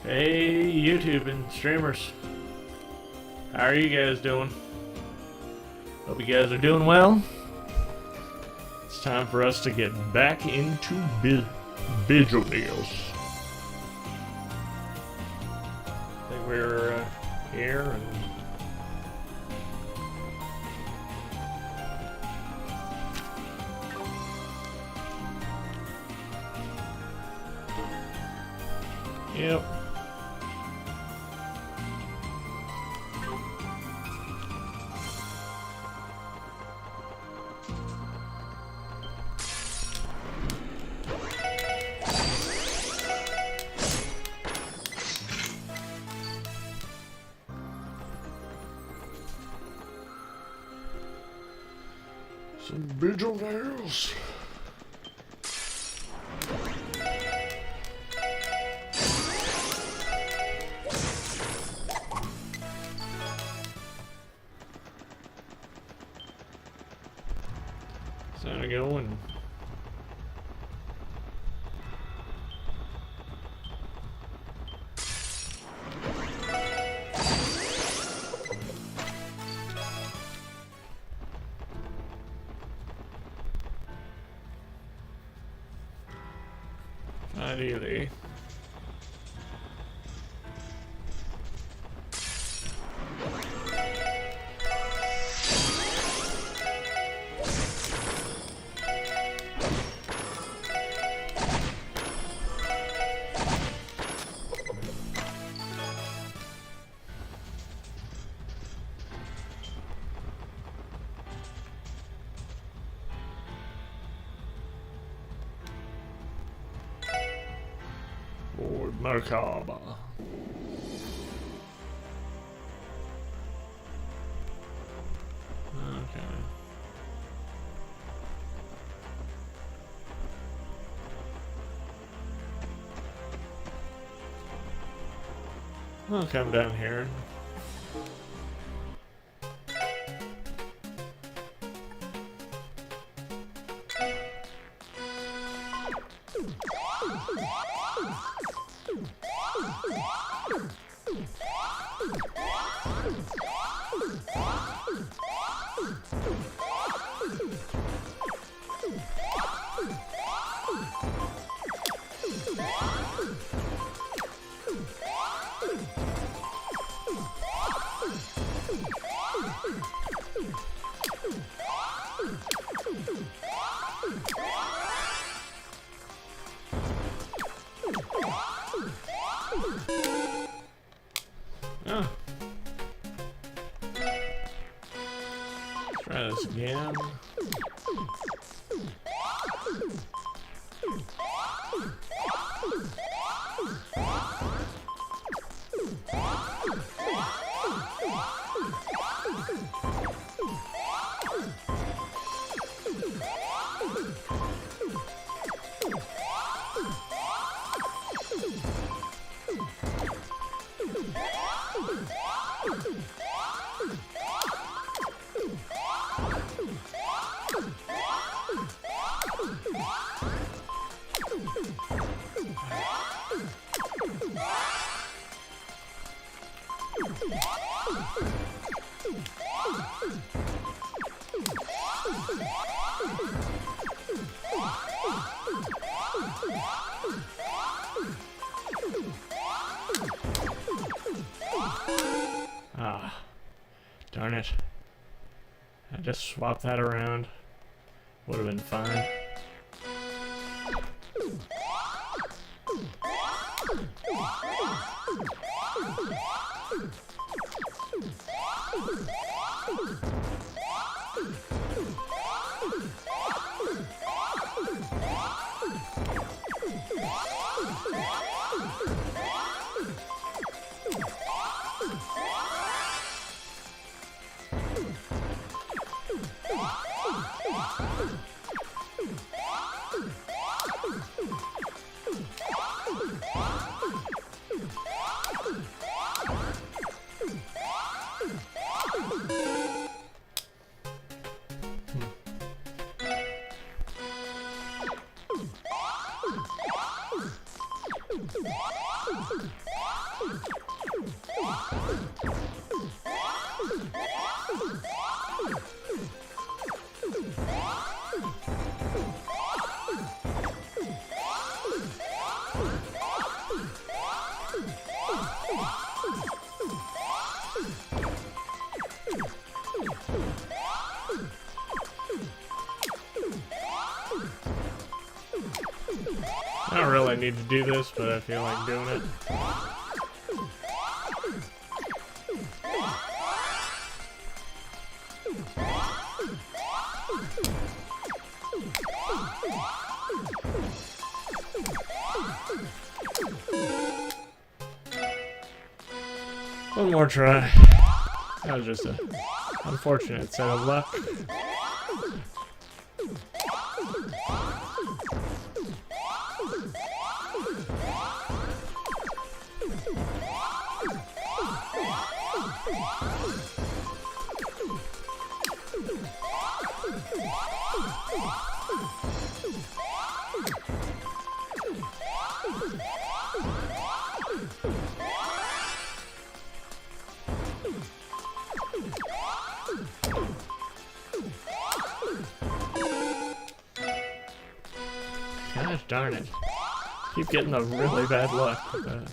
Hey, YouTube and streamers. How are you guys doing? Hope you guys are doing well. It's time for us to get back into Vigil Deals. I think we're here and... Yep. Some Vigil Deals. Time to go and ideally. Lord Macabre. Okay. I'll come down here. Oh. Try this again. Ah, darn it. I just swapped that around. Would have been fine. I don't really need to do this, but I feel like doing it. One more try. That was just a unfortunate set of luck. Gosh darn it. Keep getting the really bad luck with that.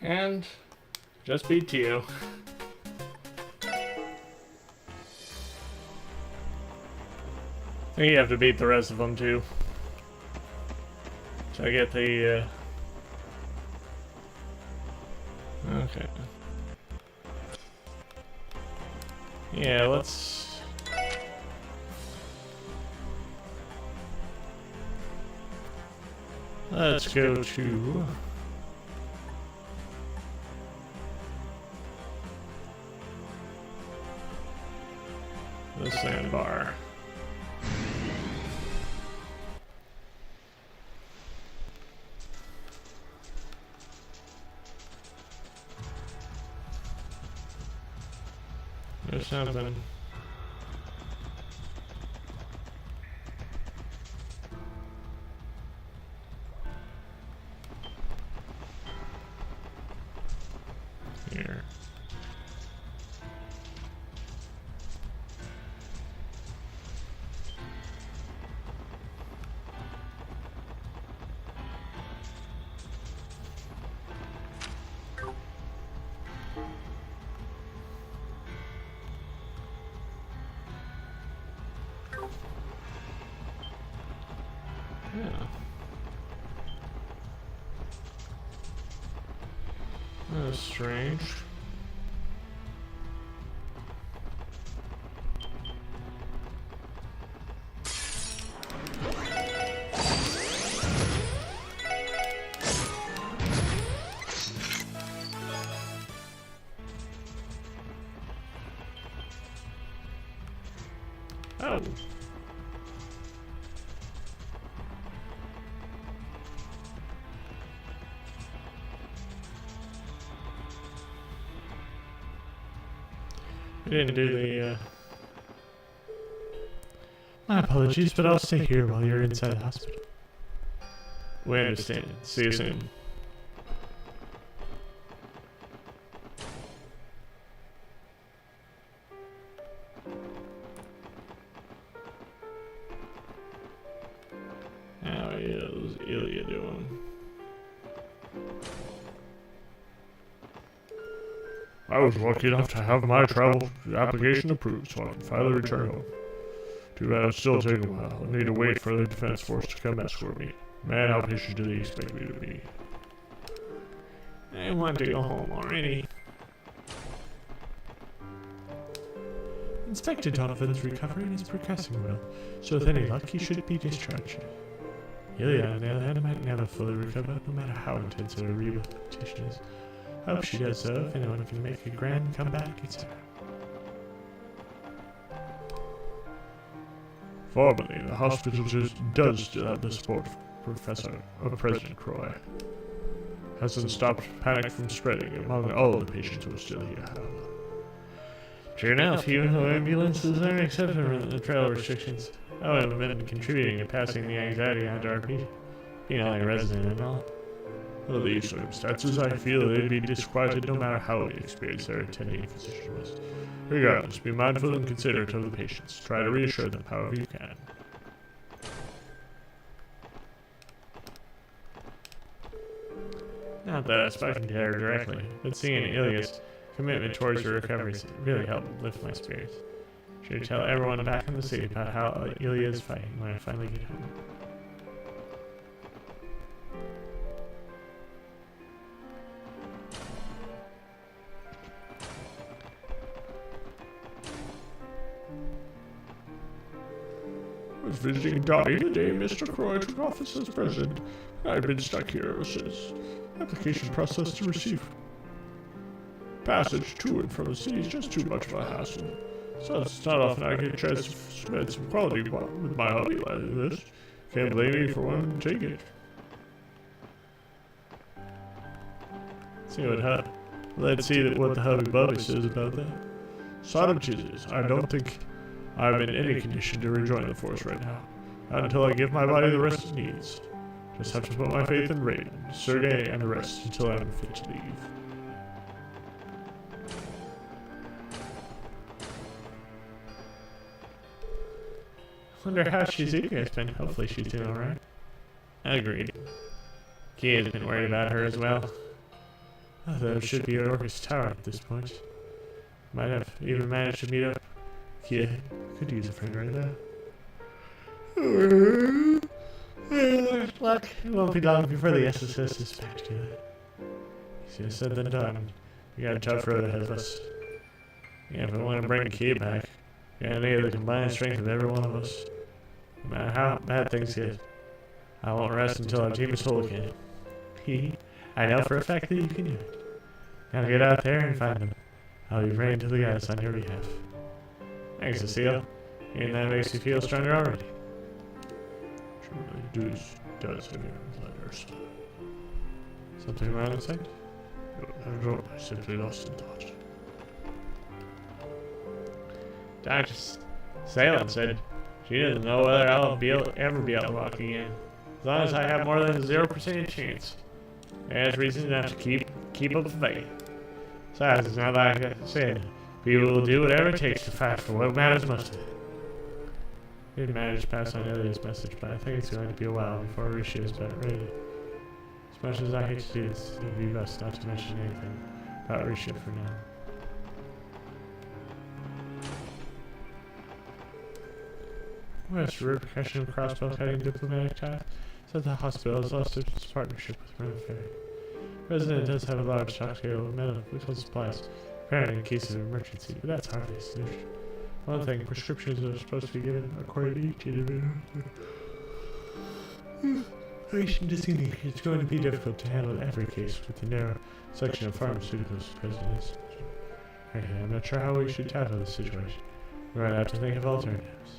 And just beat you. I think you have to beat the rest of them too. So I get the okay. Yeah, let's go to the sandbar. There's something. Here. Yeah. That's strange. Oh. We didn't do the, My apologies, but I'll stay here while you're inside the hospital. We understand. See you soon. How is Ilya doing? I was lucky enough to have my travel application approved so I can finally return home. Too bad it'll still take a while. I need to wait for the defense force to come escort me. Man, how patient do they expect me to be? I want to go home already. Inspector Donovan's recovery is progressing well, so with any luck he should be discharged. Ilya, on the other hand, might never fully recover, no matter how intense her rehabilitation is. I hope she does so. If anyone can make a grand comeback, it's her. Formerly, the hospital does still have the support of President Croy. Hasn't stopped panic from spreading among all the patients who are still here, however. True enough, even though ambulances aren't accepted from the travel restrictions, I would have been contributing to passing the anxiety on to our people, being only a resident and all. Under these circumstances, I feel they'd be disquieted no matter how experienced their attending physician was. Regardless, be mindful and considerate of the patients. Try to reassure them however you can. Not that I've spoken to her directly, but seeing Ilya's commitment towards her recovery really helped lift my spirits. Should tell everyone back in the city about how Ilya is fighting when I finally get home. I was visiting Dottie the day Mr. Croy took office as president. I've been stuck here ever since. Application process to receive passage to and from the city is just too much of a hassle. So it's not often I get a chance to spend some quality with my hubby like this. Can't blame me for wanting to take it. Let's see what the hubby bubby says about that. Sodom Jesus, I don't think I'm in any condition to rejoin the force right now. Not until I give my body the rest it needs. Just have to put my faith in Raymond, Sergei, and the rest until I'm fit to leave. Wonder how Shizuka's been. Hopefully she's doing alright. Agreed. Kia's been worried about her as well. Although it should be at Orcus Tower at this point. Might have even managed to meet up. Kia could use a friend right now. Luck. It won't be long before the SSS is back to it. Easier said than done. We got a tough road ahead of us. Yeah, if we want to bring Kia back, we gotta need the combined strength of every one of us. No matter how bad things get, I won't rest until our team is whole again. I know for a fact that you can do it. Gotta get out there and find them. I'll be praying to the gods on your behalf. Thanks, Cecile. And that makes you feel stronger already. Truly does have your letters. Something wrong inside? No, I simply lost in thought. Dr. Salem said she doesn't know whether I'll ever be able to walk again. As long as I have more than a 0% chance. There's reason enough to keep up the fight. Besides, it's not like I said. People will do whatever it takes to fight for what matters most. I did manage to pass on Ilya's message, but I think it's going to be a while before Rishi is better ready. As much as I hate to do this, it would be best not to mention anything about Rishi for now. What's the repercussion of crossbow cutting diplomatic ties? Said the hospital has lost its partnership with Ren Ferry. The president does have a large stockpile of medical supplies, apparently in cases of emergency, but that's hardly a solution. One thing, prescriptions are supposed to be given according to each individual. It's going to be difficult to handle every case with the narrow section of pharmaceuticals the president has. Okay, I'm not sure how we should tackle this situation. We're going to have to think of alternatives.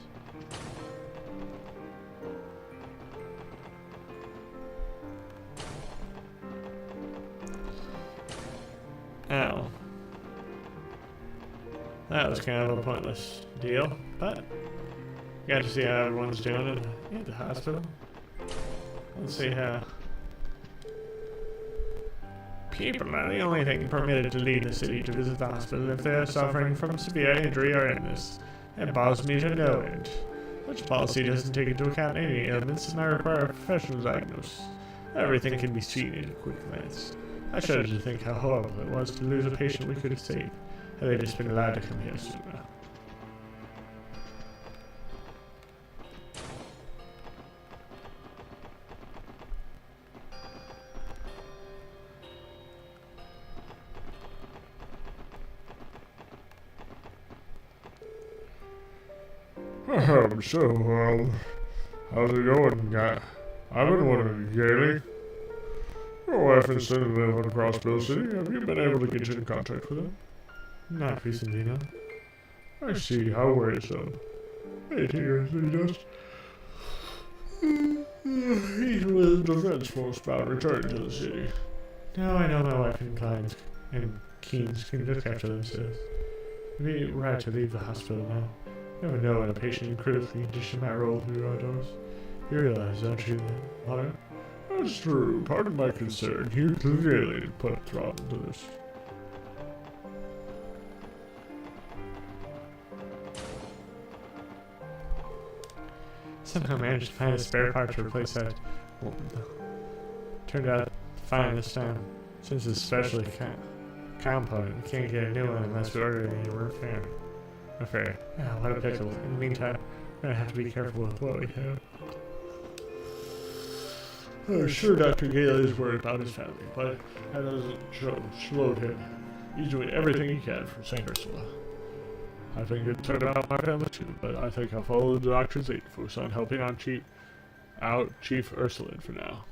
Ow. That was kind of a pointless deal, but got to see how everyone's doing at the hospital. Let's see how. People are the only thing permitted to leave the city to visit the hospital if they are suffering from severe injury or illness. It bothers me to no end. Such policy doesn't take into account any ailments and I require a professional diagnosis. Everything can be seen in a quick glance. I shudder to think how horrible it was to lose a patient we could have saved, had they just been allowed to come here sooner. How's it going, guy? I've been wondering, Gailey. Your wife and son live across Bill City. Have you been able to get in contact with them? Not recently, no. I see. How worrisome. 8 years, he just... He's with the defense force about returning to the city. No, I know my wife and clients and Keens can look after themselves. It'd be right to leave the hospital now. You never know when a patient in critical condition might roll through our doors. You realize, don't you, that, Hunter? That's true. Pardon my concern. You clearly put a throttle to this. Somehow managed to find a spare part to replace that. Well, turned out fine this time. Since it's specially component, we can't get a new one unless we order any repair. Ah, what a pickle. In the meantime, we're gonna have to be careful with what we have. I'm sure Dr. Gale is worried about his family, but that doesn't slow him. He's doing everything he can for St. Ursula. I think it turned out my family too, but I think I'll follow the doctor's lead, focus on helping on Chief Ursuline for now.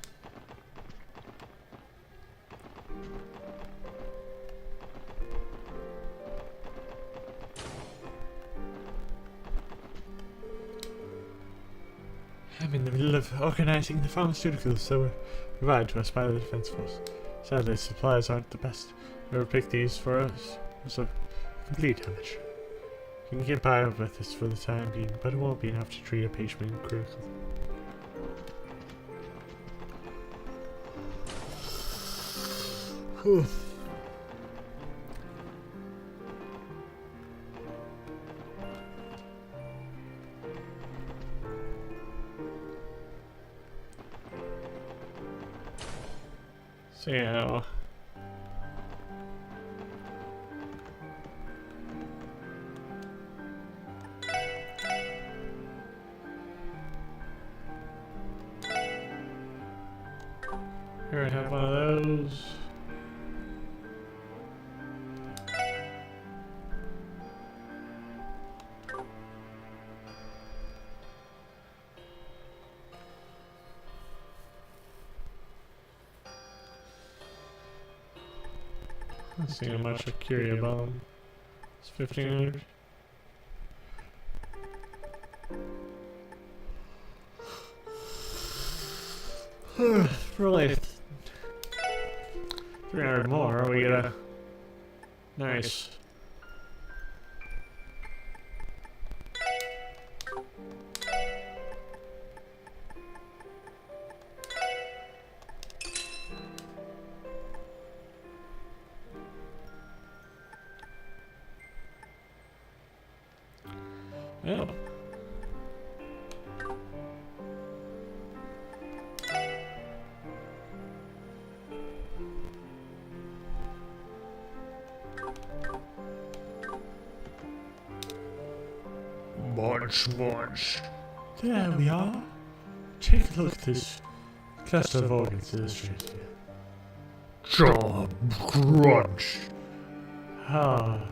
I'm in the middle of organizing the pharmaceuticals that were provided to us by the Defense Force. Sadly, supplies aren't the best. Whoever picked these for us was a complete amateur. You can get by with this for the time being, but it won't be enough to treat a patient in critical. Whew. So, here I have one of those. Let's see how much a Curia bomb. It's 1500. Really, 300 more. We get a nice. Yeah. Munch. There we are. Take a look at this cluster of organs illustrated here. Job crunch. Now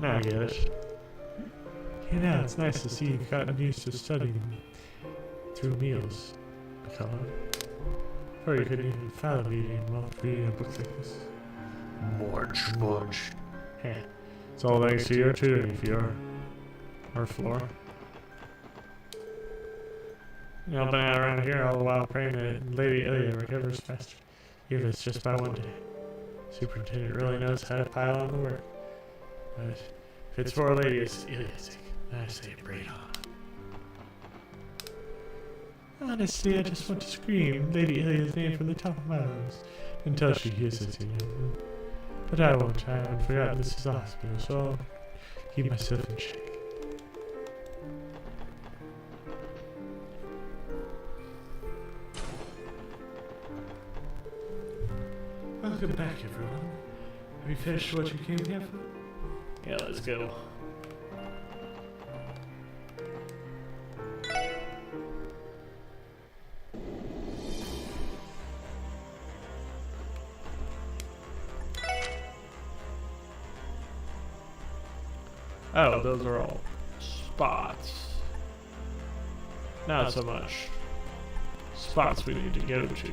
I get it. You know, it's nice to see you've gotten used to studying through meals, McCullough. Or you couldn't even fathom eating while reading a book like this. Munch. Hey, it's all thanks to your tutoring, Fiora. Or Flora. Helping out around here all the while praying that Lady Ilya recovers faster, even if it's just by one day. Superintendent really knows how to pile on the work. But if it's for Ilya's sake, I say bring it on. Honestly, I just want to scream Lady Ilya's name from the top of my lungs until she hears it, you know. But I won't. I haven't forgotten this is a hospital, so I'll keep myself in check. Welcome back, everyone. Have you finished what you came here for? Yeah, let's go. Oh, those are all spots. Not so much spots we need to go to.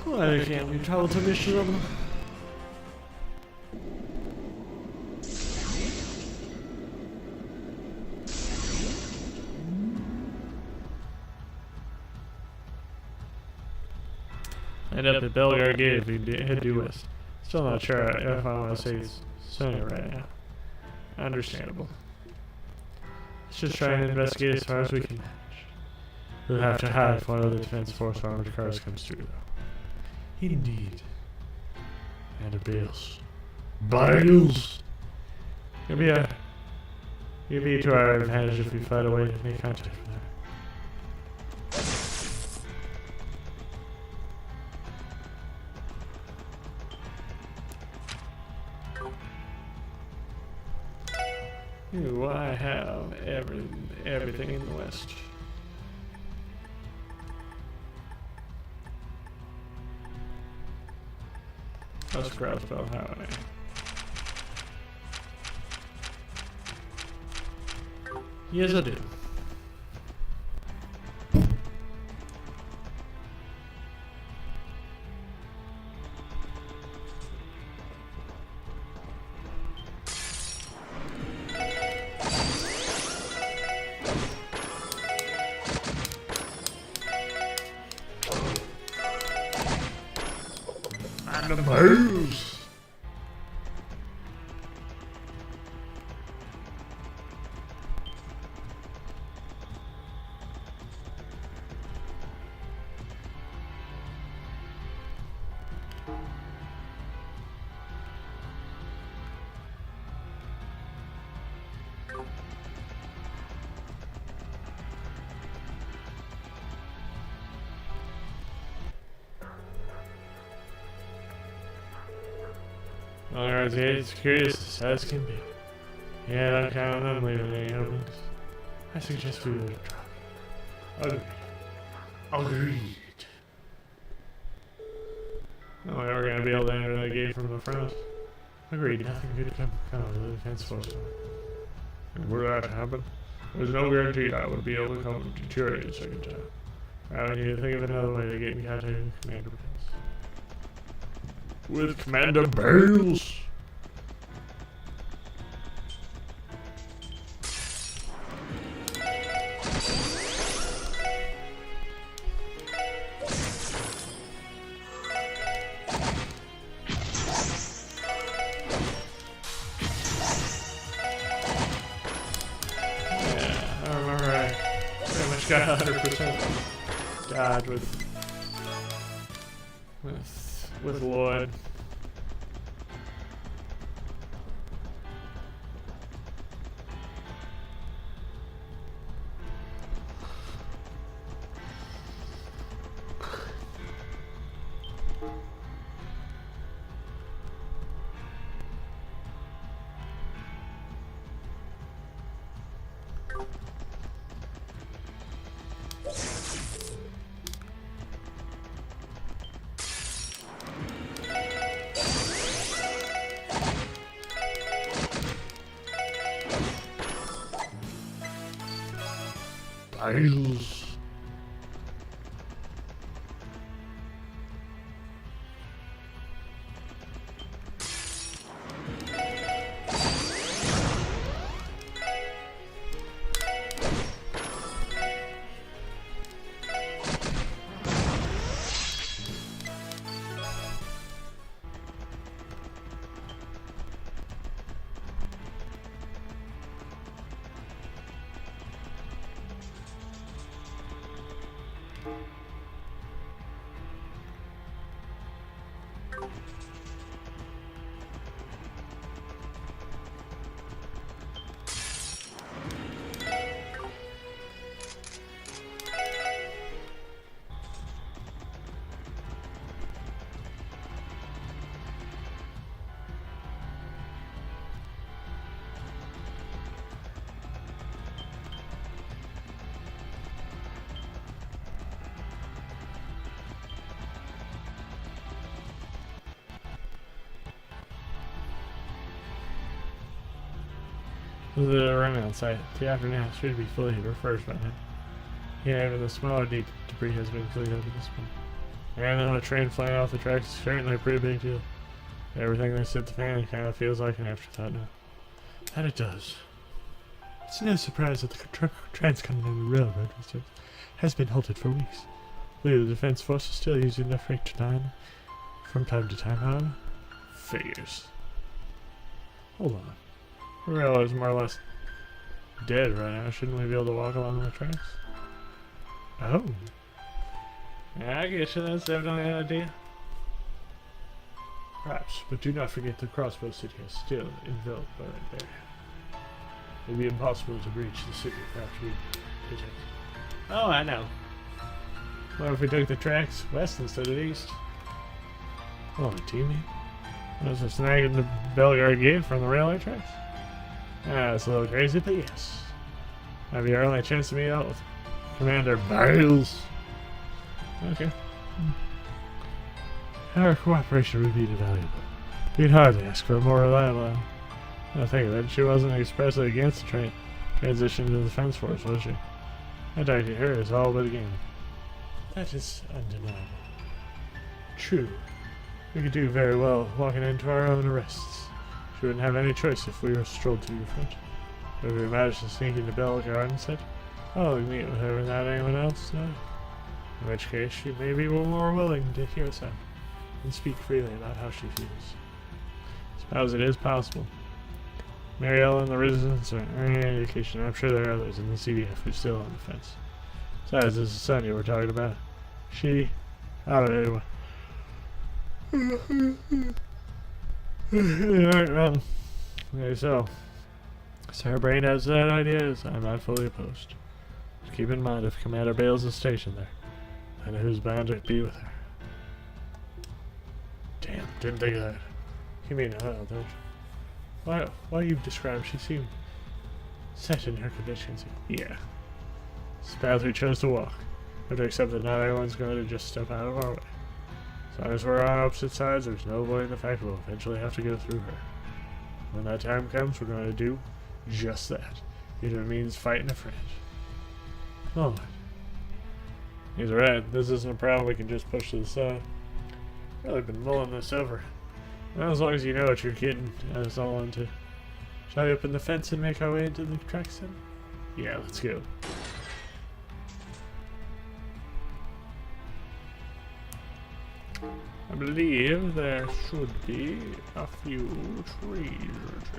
Why can't we travel to Mission? End up at Belgar Gate if we head due west. Still not sure if I want to say saying it right now. Understandable. Let's just try and investigate as far as we can manage. We'll have to hide if one of the defense force armored cars comes through, though. Indeed. And a Bales. Bales! It'll be to our advantage if we find a way to make contact with her. Ooh, I have everything in the west. Let's grab spell highway. Yes, I do. And the moves. Alright, it's curious as can be. Yeah, don't count on them leaving any openings. I suggest we withdraw. Agreed. No way we're gonna be able to enter the gate from the front. Agreed, nothing good come of the defense force. And were that to happen, there's no guarantee I would be able to come to Tyranny a second time. I would need to think of another way to get me contact with Commander Bales. With Commander Bales! Got 100% dodge with Lloyd. Bales. The remnant site. The afternoon should be fully refurbished by now. Yeah, even the smaller debris has been cleaned up at this point. And then a train flying off the tracks is certainly a pretty big deal. Everything that's hit the fan kind of feels like an afterthought now. That it does. It's no surprise that the Transcontinental Railroad has been halted for weeks. The Defense Force is still using the freight line from time to time, however. Figures. Hold on. The railroad is more or less dead right now. Shouldn't we be able to walk along the tracks? Oh. Yeah, I guess that's definitely an idea. Perhaps, but do not forget the crossbow city is still enveloped by that barrier. It would be impossible to breach the city after we detect it. Oh, I know. What if we took the tracks west instead of east? Oh, teammate. Was a snag in the Bellegarde Gate from the railway tracks? Ah, it's a little crazy, but yes. Might be our only chance to meet out with Commander Biles. Okay. Our cooperation would be invaluable. We'd hardly ask for a more reliable. I think that she wasn't expressly against the transition to the defense force, was she? I doubt her is all but a game. That is undeniable. True. We could do very well walking into our own arrests. She wouldn't have any choice if we were strolled to your front. But if we managed to sneak into Bellegarde instead, oh, we meet with her without anyone else knowing. In which case, she may be more willing to hear us out and speak freely about how she feels. Suppose it is possible. Mary Ellen, the resistance, or any indication, I'm sure there are others in the CDF who still on the fence. Besides, this is Sonia we're talking about. She, I don't know. Alright, well, okay, so her brain has that idea, I'm not fully opposed. Just keep in mind if Commander Bales is stationed there, then who's bound to be with her? Damn, didn't think of that. You mean, don't you? Why you describe she seemed set in her conditions? Yeah. It's the path we chose to walk. We have to accept that not everyone's going to just step out of our way. As long as we're on opposite sides, there's no avoiding the fact we'll eventually have to go through her. When that time comes, we're going to do just that. Even if it means fighting a friend. Come on. He's right. This isn't a problem we can just push to the side. I've really been mulling this over. Well, as long as you know what you're getting, that's all on to. Shall we open the fence and make our way into the track center? Yeah, let's go. I believe there should be a few trees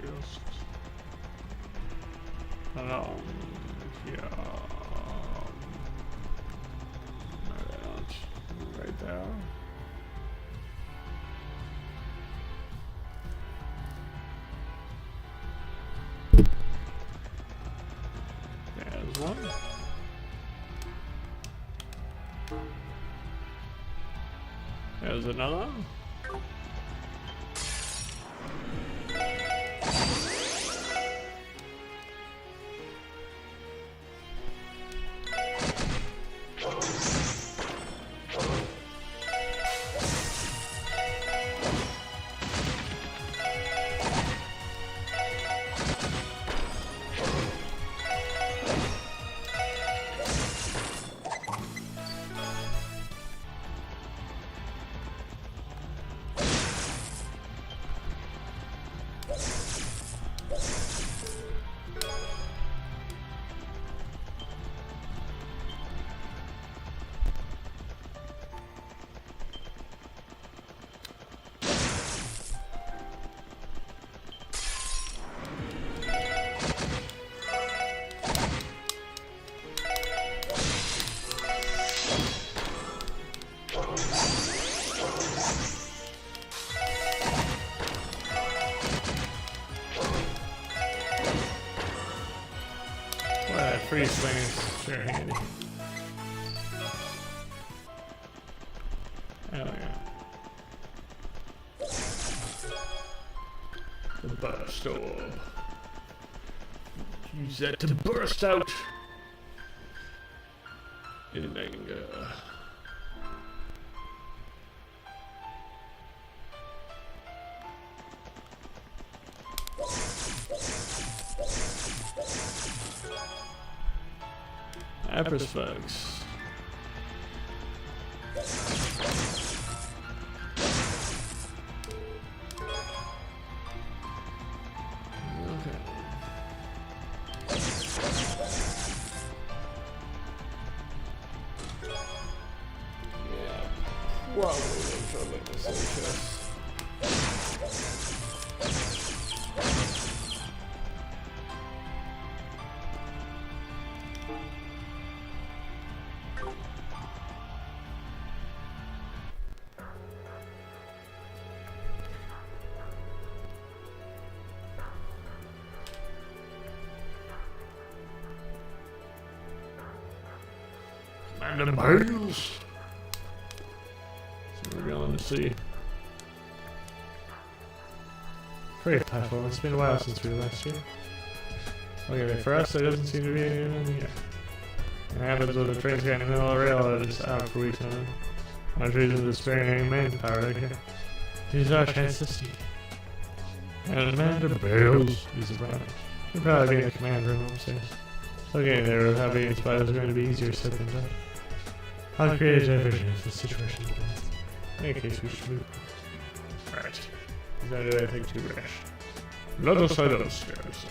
just along here. Right there. There's one. There's another. Freeze thing is sure handy. Oh yeah. The burst orb. Use that to burst out in anger. Empress folks. Okay. Yeah, probably gonna make this chest. And the Bales. So we're going to see. Freight platform. It's been a while since we were last here. Okay, for us, there doesn't seem to be anything here. It happens when the train's got in the middle of the railroad, it's out for weeks on end. Much reason to spare any manpower right here. These are our chances to see. And Amanda Bales is around. He'll probably be in the command room upstairs. Okay, there will have a spot is going to be easier said than done. I'll create a diversion if the situation demands. In any case, we should move. Right. Is that anything too rash? Let us head upstairs.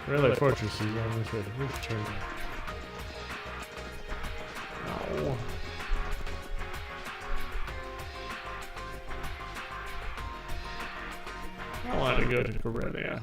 Really, fortress is on this way. Roof turn. Oh. I want to go to Corellia.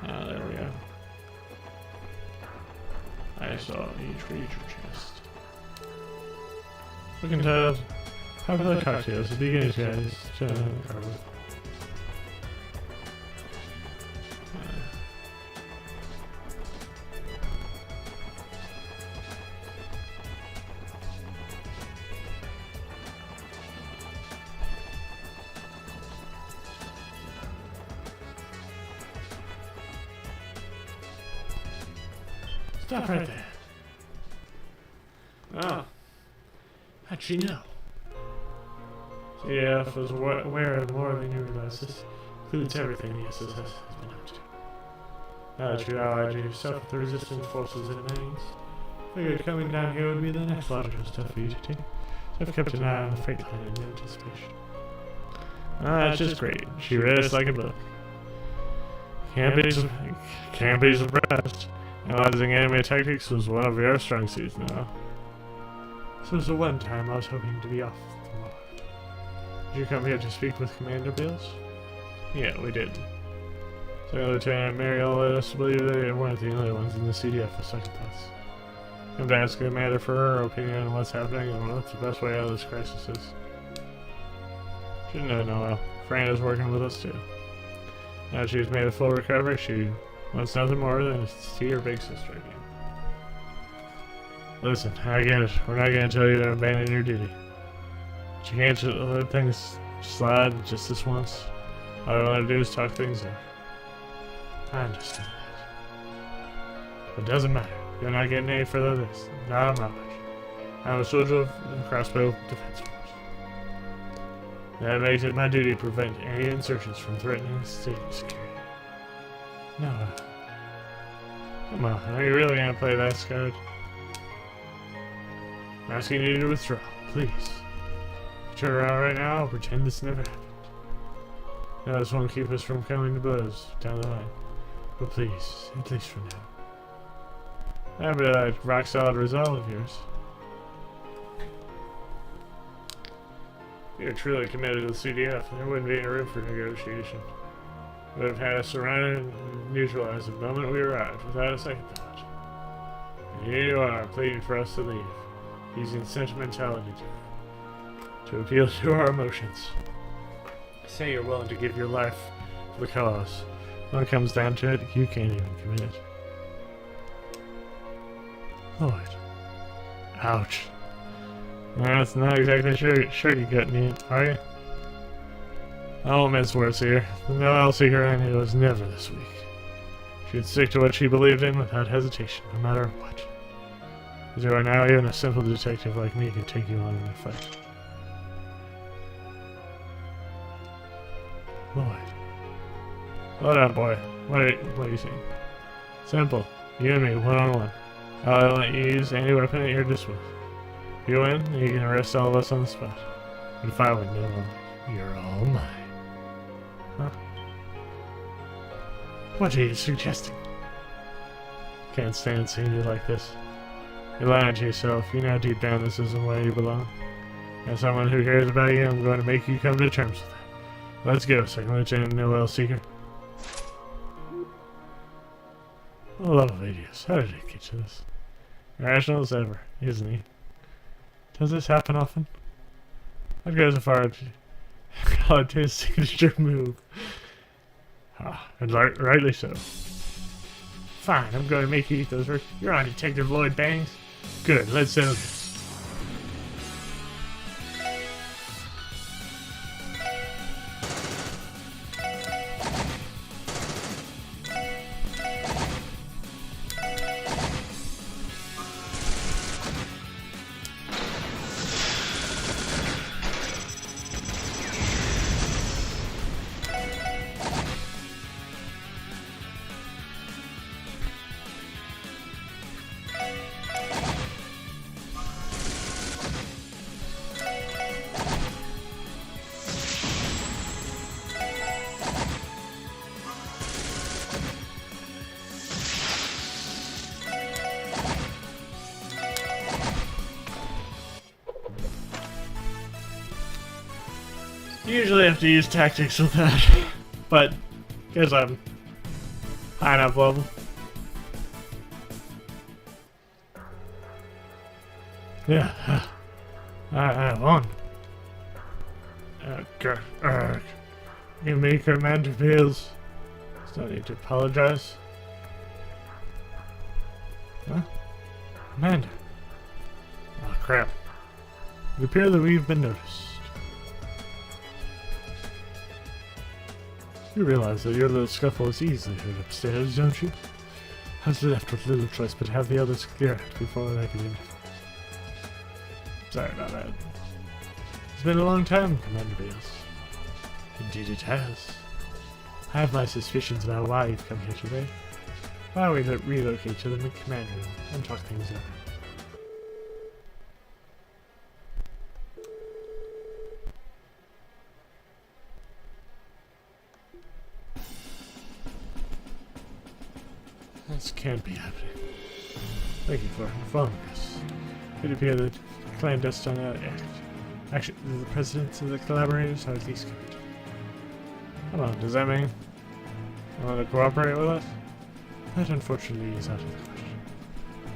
Ah, there we go. I saw each treasure chest. Looking to popular cocktails, the beginner's guys. Stop right there. Oh. How'd she know? CF was aware of more than you realize. This includes everything the SSS has been up to. Now that you allied yourself with the resistance forces it remains, figured coming down here would be the next logical step for you to take. So I've kept an eye on the freight line in anticipation. That's just great. She read us like a book. Can't be surprised. Analyzing enemy tactics was one of your strong suits now. This was the one time I was hoping to be off the mark. Did you come here to speak with Commander Bills? Yeah, we did. So Lieutenant Mariel led us to believe they weren't the only ones in the CDF with second thoughts. I'm to ask Commander for her opinion on what's happening and what the best way out of this crisis is. Shouldn't know Noel. Fran is working with us too. Now that she's made a full recovery, she wants nothing more than to see her big sister again. Listen, I get it. We're not going to tell you to abandon your duty. But you can't just let things slide just this once. All I want to do is talk things in. I understand that. It doesn't matter. You're not getting any further than this. Not on my watch. I'm a soldier of the crossbow defense force. That makes it my duty to prevent any insurgents from threatening state security. No. Come on, are you really gonna play that card? I'm asking you to withdraw, please. Turn around right now, I'll pretend this never happened. Now this won't keep us from coming to blows down the line. But please, at least for now. That'd be that rock solid resolve of yours. If you're truly committed to the CDF, there wouldn't be any room for negotiation. We would have had us surrounded and neutralized the moment we arrived, without a second thought. And here you are, pleading for us to leave, using sentimentality to appeal to our emotions. Say you're willing to give your life for the cause. When it comes down to it, you can't even commit it. Lloyd. Ouch. That's not exactly sure you got me, are you? I won't mince words here. The Noel Seeker I knew was never this weak. She'd stick to what she believed in without hesitation, no matter what. As you are now, even a simple detective like me could take you on in a fight. Lloyd. Hold on, boy. What are you saying? Simple. You and me, one-on-one. I'll let you use any weapon at your disposal. If you win, you can arrest all of us on the spot. But if I win, you're all mine. Huh? What are you suggesting? Can't stand seeing you like this. You're lying to yourself. You know deep down this isn't where you belong. As someone who cares about you, I'm going to make you come to terms with that. Let's go, Second Lieutenant Noel Seeker. I love videos. How did it get to this? Rational as ever, isn't he? Does this happen often? I'd go so far as to call it his signature move. Ah, and rightly so. Fine, I'm going to make you eat those. You're on Detective Lloyd Bangs. Good, let's settle this. You usually have to use tactics with that, but because I'm high enough level. Yeah, I won. You make Commander feels. There's no need to apologize. Huh? Commander. Oh crap. It appears that we've been noticed. You realize that your little scuffle is easily heard upstairs, don't you? I was left with little choice but to have the others clear it before I could interfere. Sorry about that. It's been a long time, Commander Bales. Indeed it has. I have my suspicions about why you've come here today. Why don't we relocate to the command room and talk things over? This can't be happening. Thank you for informing us. It appears that clandestine act. Actually, the presidents of the collaborators are at least committed. Come on, does that mean you want to cooperate with us? That unfortunately is out of the question.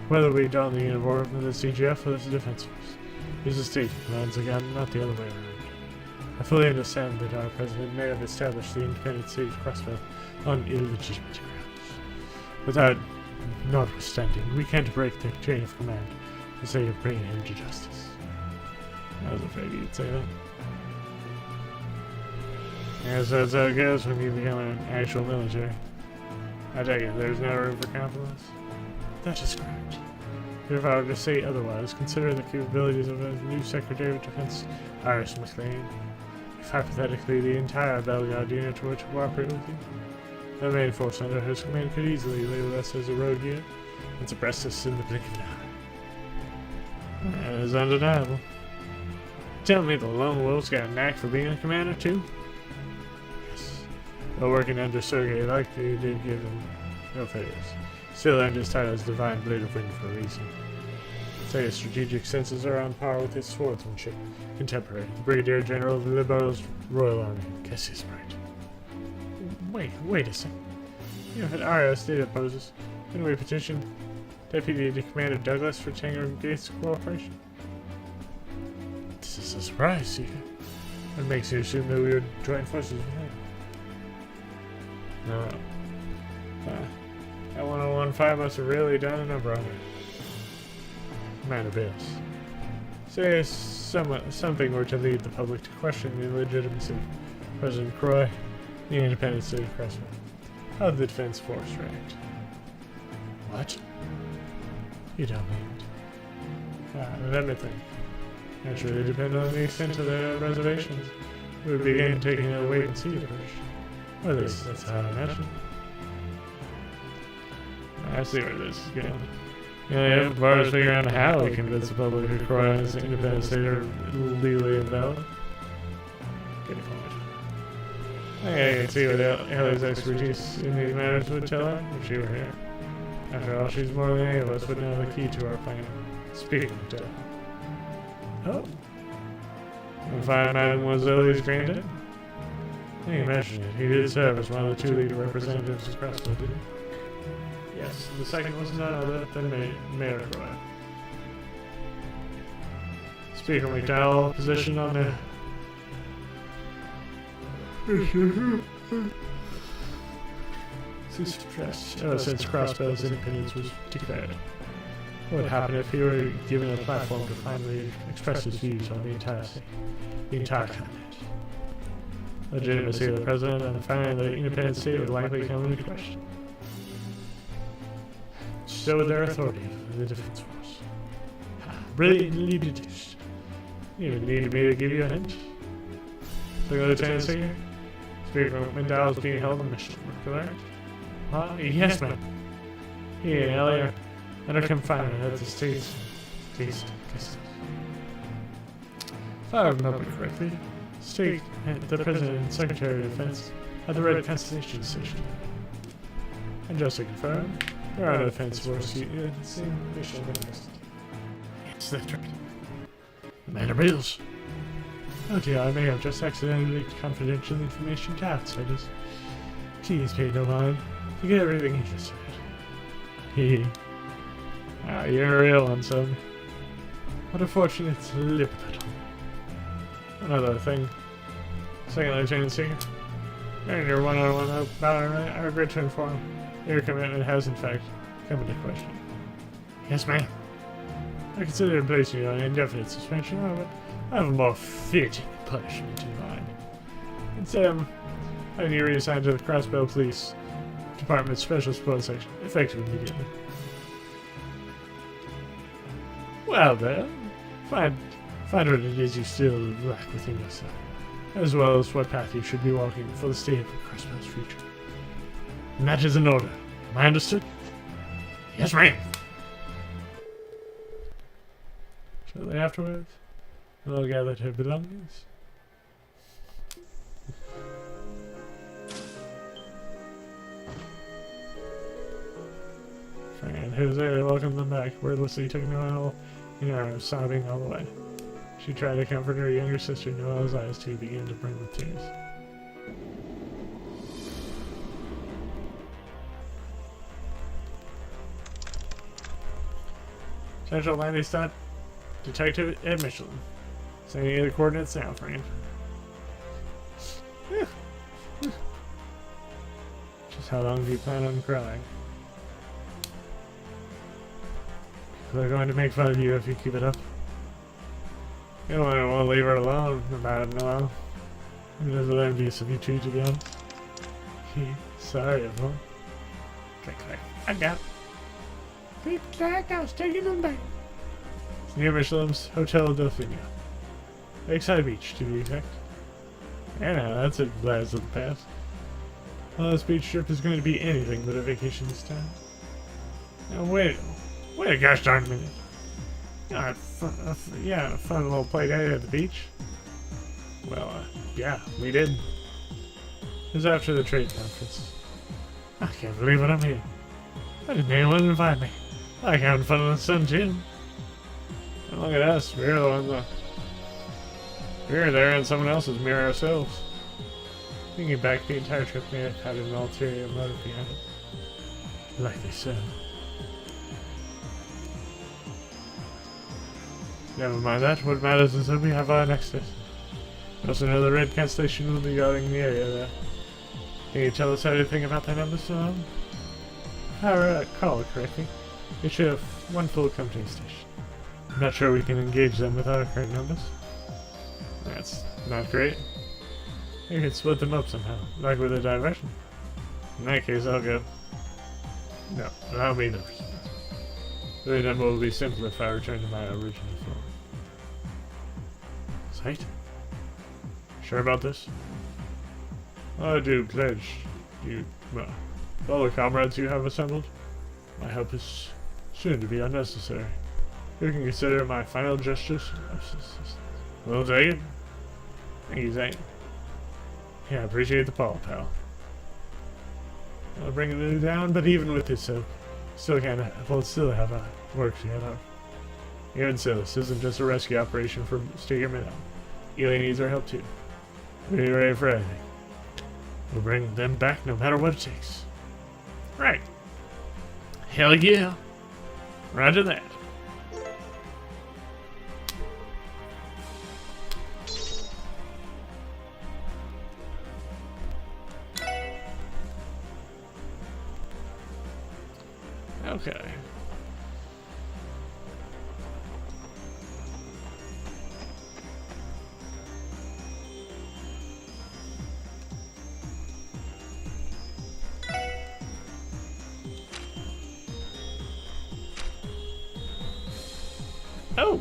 Whether we don the uniform of the CGF or the Defense Force, he's a state commands again, not the other way around. I fully understand that our president may have established the independent city of Crossville on illegitimate grounds. Without, notwithstanding, we can't break the chain of command for the sake of bringing him to justice. I was afraid you'd say that. Yes, that's how it goes when you become an actual military. I take it there's no room for compromise? That is correct. If I were to say otherwise, consider the capabilities of a new Secretary of Defense, Iris McLean. If hypothetically the entire Bellegarde unit were to cooperate with you, the main force under his command could easily label us as a rogue unit and suppress us in the blink of an eye. That is undeniable. Tell me the Lone Wolf's got a knack for being a commander too? Yes. While working under Sergei likely did give him no favors. Still earned his title as Divine Blade of Wind for a reason. Say his strategic senses are on par with his swordsmanship. Contemporary. Brigadier General of Liberal's Royal Army. Guess he's right. Wait a second. You had RS data poses. Didn't we petition Deputy Commander Douglas for Tango Gates cooperation? This is a surprise, Seeker. What makes you assume that we would join forces with him? No. That 1015 must have really done a number on it. Man of bills. Say something were to lead the public to question the legitimacy of President Croy, the independent state of Cressman. How did the defense force react? What? You don't mean it. Let me think. Naturally, depending on the extent of their reservations, we would begin taking a wait-and-see approach. Or at least that's how I imagine. I see where this is going. Yeah, as far as figuring out how we convince the public that Croy and his independent state are legally invalid. Good point. I can see what Ellie's expertise in these matters would tell her if she were here. After all, she's more than any of us would know the key to our plan. Speaking of death. Oh. And find Mademoiselle's granddad? I can imagine it. He did serve as one of the two lead representatives of Cresswell, didn't he? Yes, the second was none other than Mayor Croy. Speaker McDowell, position on the... since Crossbell's independence was declared. What would happen if he were given a platform to finally express his views on the entire continent? Legitimacy of the president and finally the independent state would likely come into question. So would their authority of the defense force. Brilliantly deduced. You even need me to give you a hint. The Lieutenant Senior? Speaker McDowell is being held in mission, correct? Yes, ma'am. He and Ellie are under confinement at the state's custody. If I remember correctly, the President and Secretary of Defense at the Red Constellation Station. And just to confirm, there are no defense force in the same mission interest. Yes, that's right. Man of bills. Oh dear, I may have just accidentally leaked confidential information to outsiders. Please pay no mind. Forget everything he just said. You're a real one, son. What a fortunate lip battle. Another thing. Second Lieutenant Senior. During your one-on-one battle, I regret to inform your commitment has, in fact, come into question. Yes, ma'am. I consider placing you on indefinite suspension, but I have a more fitting punishment in mind. Instead, having you reassigned to the Crossbell Police Department's Special Support Section, effective immediately. Well then, find what it is you still lack within yourself, as well as what path you should be walking for the state of Crossbell's future. And that is an order. Am I understood? Yes, ma'am. Shortly afterwards, we'll gathered her belongings. Fran and Jose welcomed them back, wordlessly took Noelle in her arms, sobbing all the way. She tried to comfort her younger sister. Noelle's eyes too began to brim with tears. Central landing spot, Detective Ed Michelin. Sending you the coordinates now, Fran. Just how long do you plan on crying? They're going to make fun of you if you keep it up. You don't want to leave her alone about it, Noel. I'm just envious of you two, to be honest. Sorry, everyone. Click, click. I got it. Click, clack, I was taking them back. It's near Michelin's Hotel Delphina. Lakeside Beach, to be exact. Yeah, no, that's a blast of the past. Well, this beach trip is going to be anything but a vacation this time. Now, wait a gosh darn minute. A fun little play day at the beach. Well, yeah, we did. It was after the trade conference. I can't believe what I'm here. Why didn't anyone invite me? Like having fun in the sun, too. And look at us. We're the ones. We're there in someone else's mirror ourselves. Thinking back, the entire trip may have had an ulterior motive behind it. Likely so. Never mind that. What matters is that we have our nexus. We also know the Red Cat Station will be guarding the area there. Can you tell us anything about that number, sir? If I recall correctly, we should have one full company station. I'm not sure we can engage them with our current numbers. That's not great. You could split them up somehow, like with a diversion. In that case, I'll go. No, allow me the response. The number will be simpler if I return to my original form. Sight? Sure about this? I do pledge you, well, all the comrades you have assembled. My help is soon to be unnecessary. You can consider my final gestures. We'll take it. Thank you, Zane. Yeah, I appreciate the call, pal. I'll bring it down, but even with this help, still have work yet out. Even so, this isn't just a rescue operation for Stegerman. Eli needs our help too. We're ready for anything. We'll bring them back no matter what it takes. Right. Hell yeah. Roger that. Okay. Oh.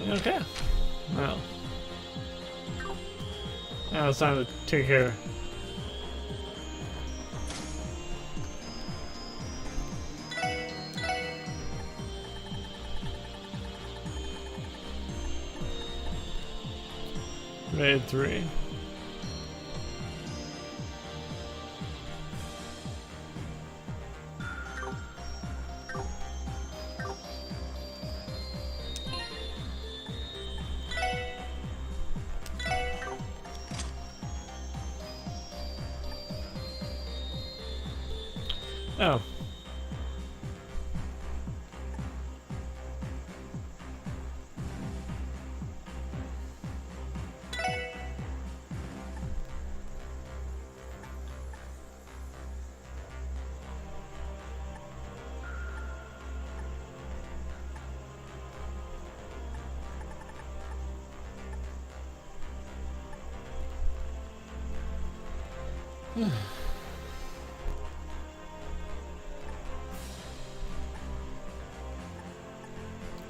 Okay. Well. Now it's time to take care. Raid 3. Oh.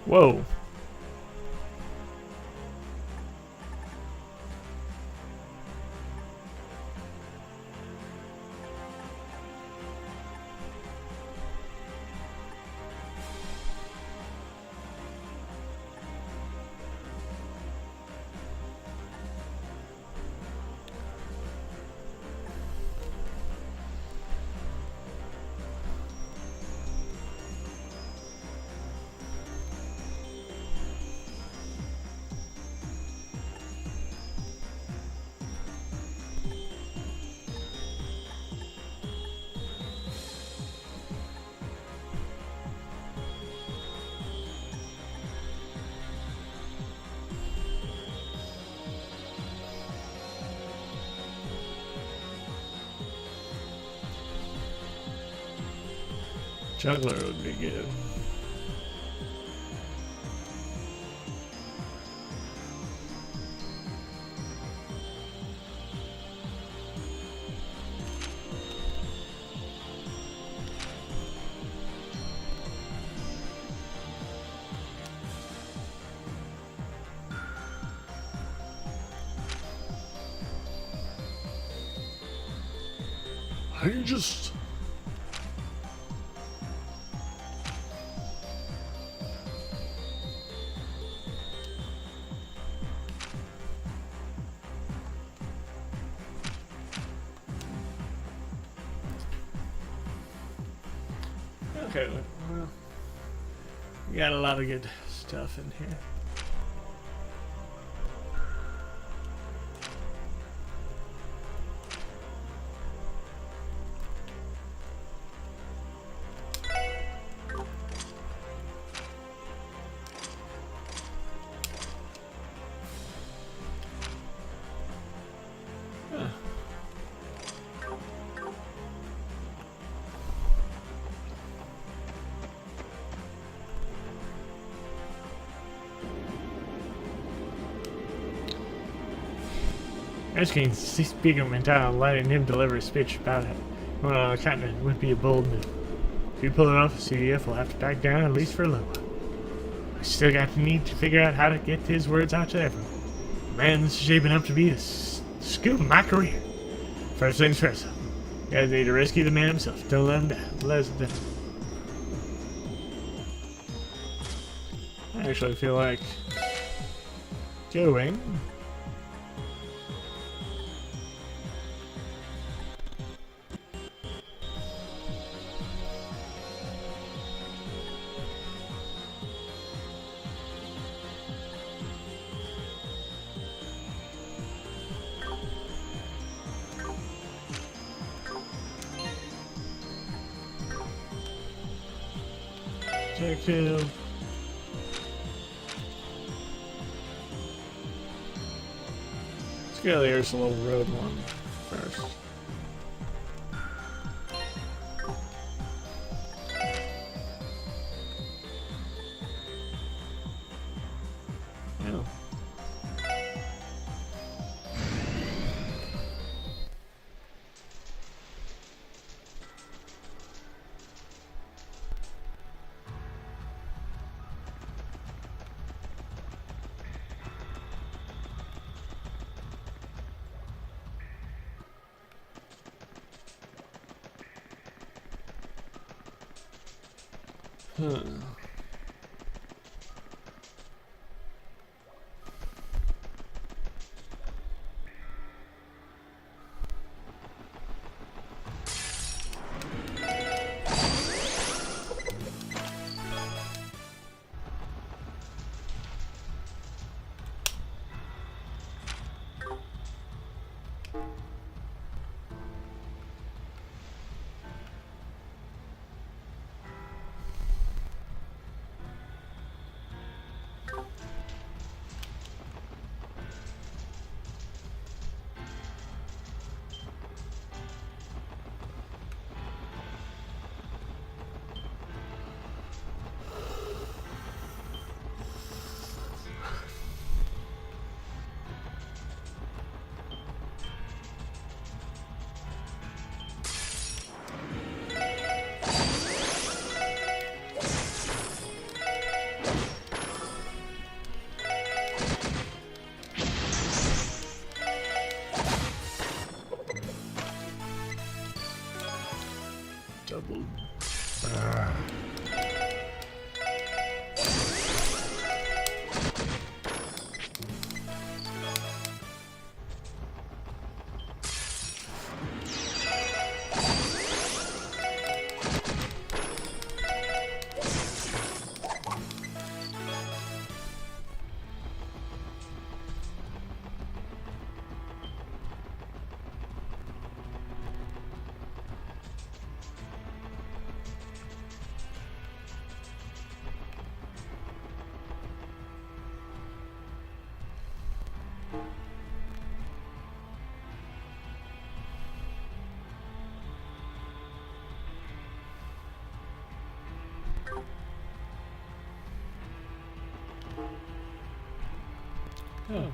Whoa. Juggler would be good. I just... Okay, well, we got a lot of good stuff in here. Asking Speaker Mental, letting him deliver a speech about it. Well, kind of would be a bold move. If you pull it off, the CDF will have to back down, at least for a little while. I still got to need to figure out how to get his words out to everyone. Man, this is shaping up to be the scoop of my career. First things first, guys need to rescue the man himself. Don't let him down. Let us down. I actually feel like going. Check him. Let's go to the Ursula Road one first. Yeah. Huh. Double. Oh.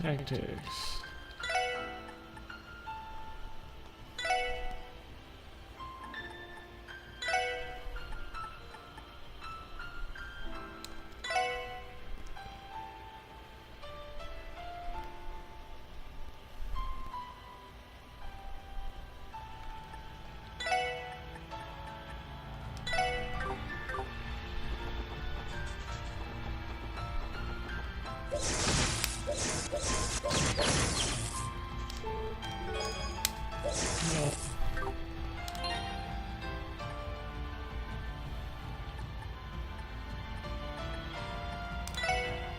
Tactics.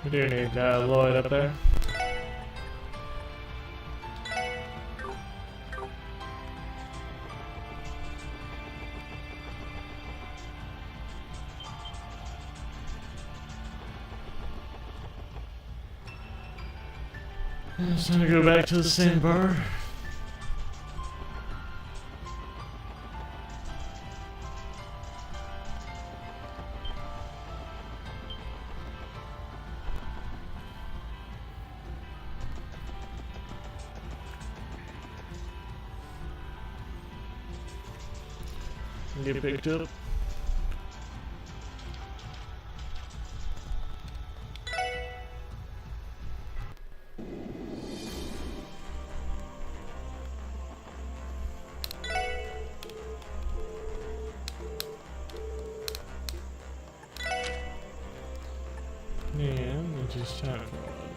We do need Lloyd up there. It's time to go back to the sandbar. Get picked up. And it's just time for all of it.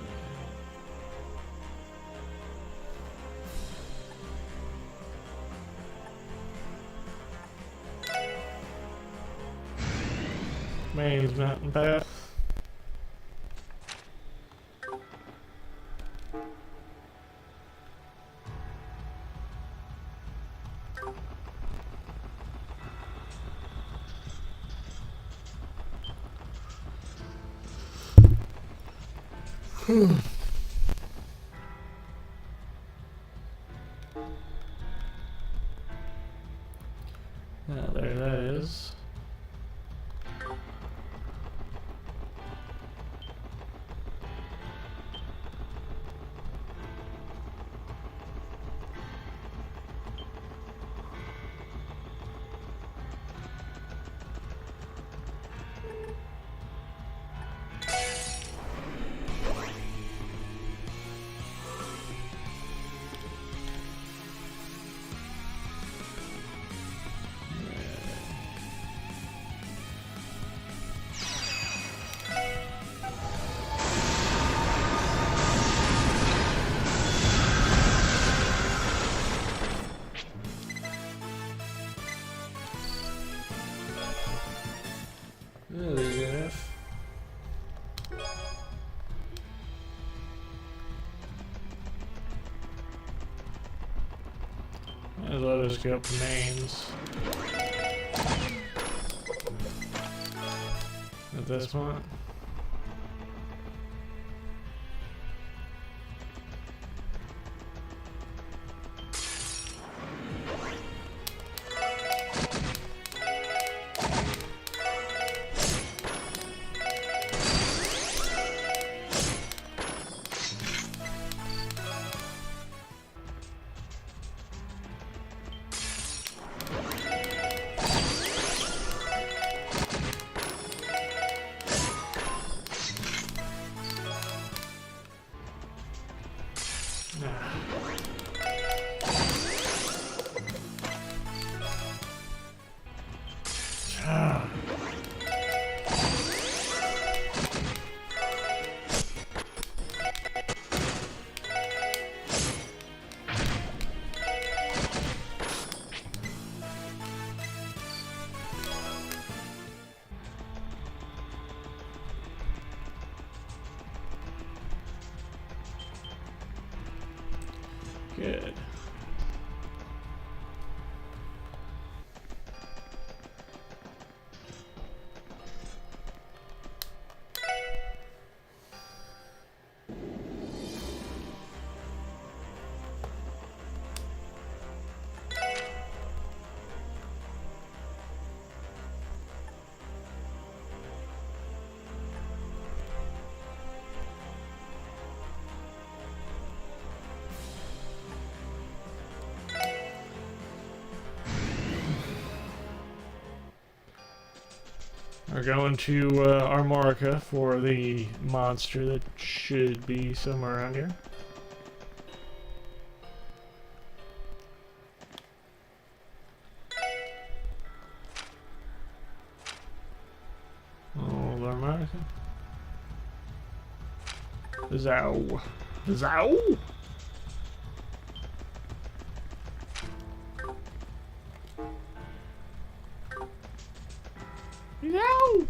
Main's mountain path. Now there that is. Really enough. Might as well just go up the mains. At this point. are going to Armorica for the monster that should be somewhere around here. Oh, Armorica. Zow. Zow! No!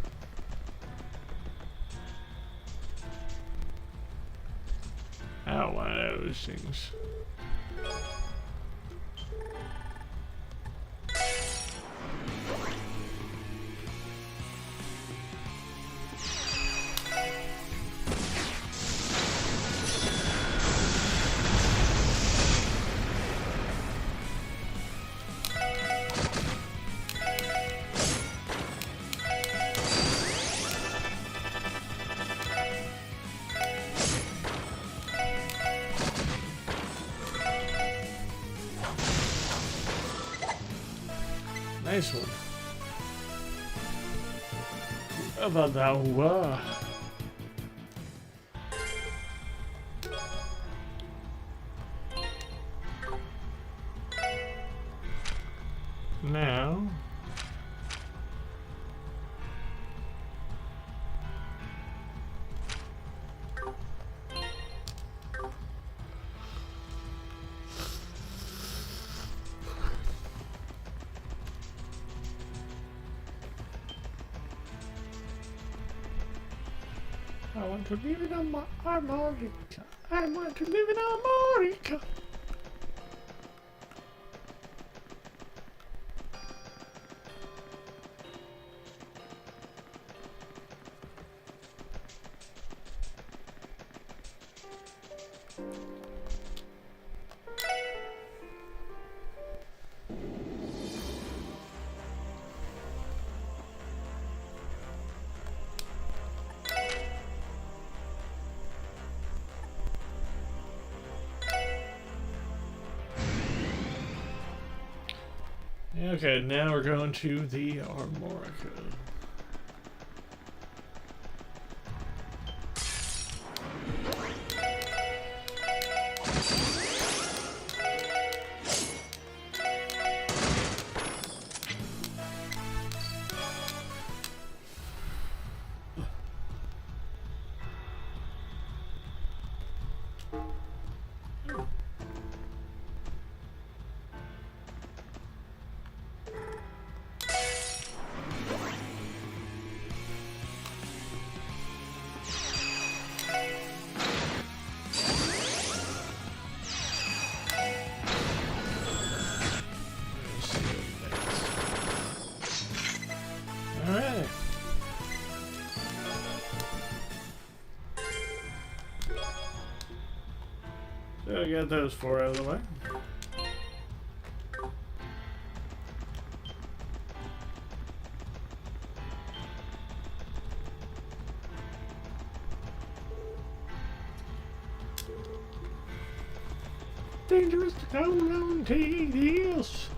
I don't want those things. Nice one. How about that? Now. I want to live in Armorica. I want to live in Armorica. Okay, now we're going to the Armorica. Alright. So I got those 4 out of the way. Dangerous to come around tedious.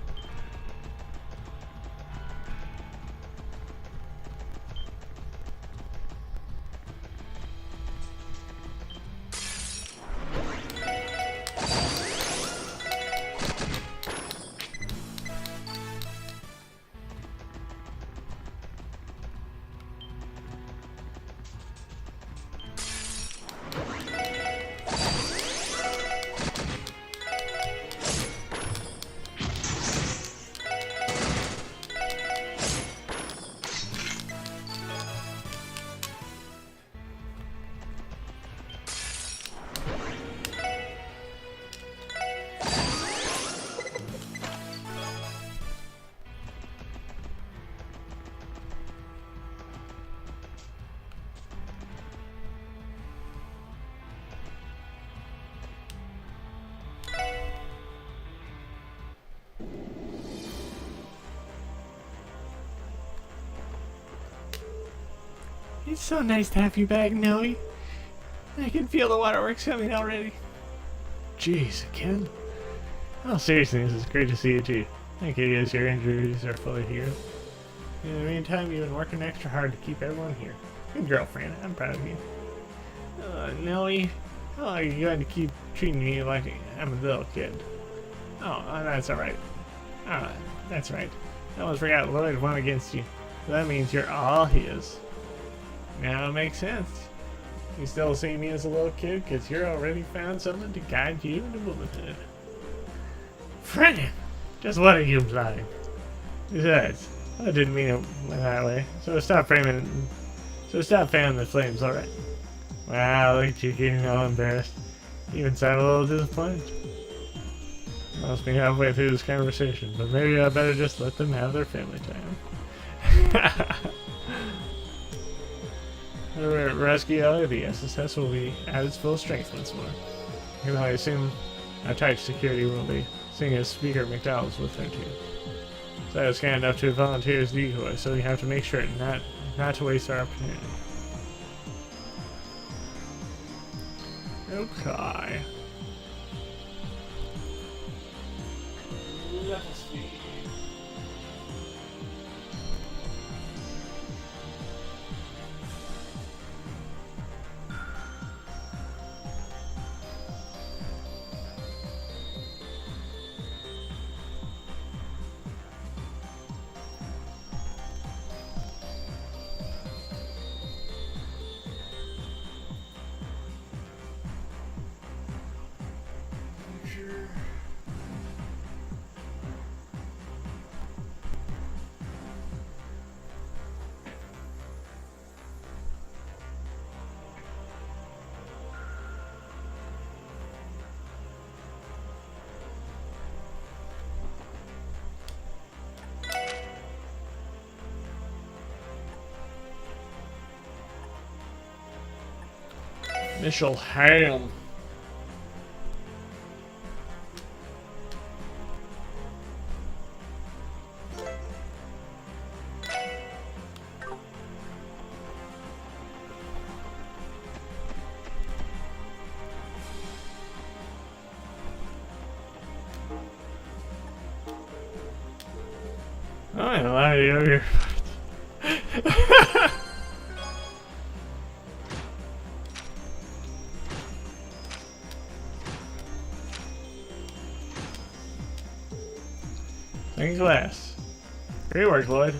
It's so nice to have you back, Noe. I can feel the waterworks coming already. Jeez, again? Oh, seriously, this is great to see you too. Thank you, guys. Your injuries are fully healed. In the meantime, you've been working extra hard to keep everyone here. Good girlfriend. I'm proud of you. Nellie, how are you going to keep treating me like I'm a little kid? Oh, that's alright. That's right. I almost forgot Lloyd won against you. So that means you're all his. Now it makes sense. You still see me as a little kid because you're already found someone to guide you into womanhood. Friend, just what are you implying? Besides, I didn't mean it that way. So stop fanning the flames, alright? Wow, look at you getting all embarrassed. You even sound a little disappointed. Must be halfway through this conversation, but maybe I better just let them have their family time. Rescue Ellie, the SSS will be at its full strength once more. Even though I assume our tight security will be, seeing as Speaker McDowell's with her too. So I was kind enough to volunteer as decoy, so we have to make sure not to waste our opportunity. Okay. Let's see. Initial ham. Oh, I lied over here. Second class. Great work, Lloyd.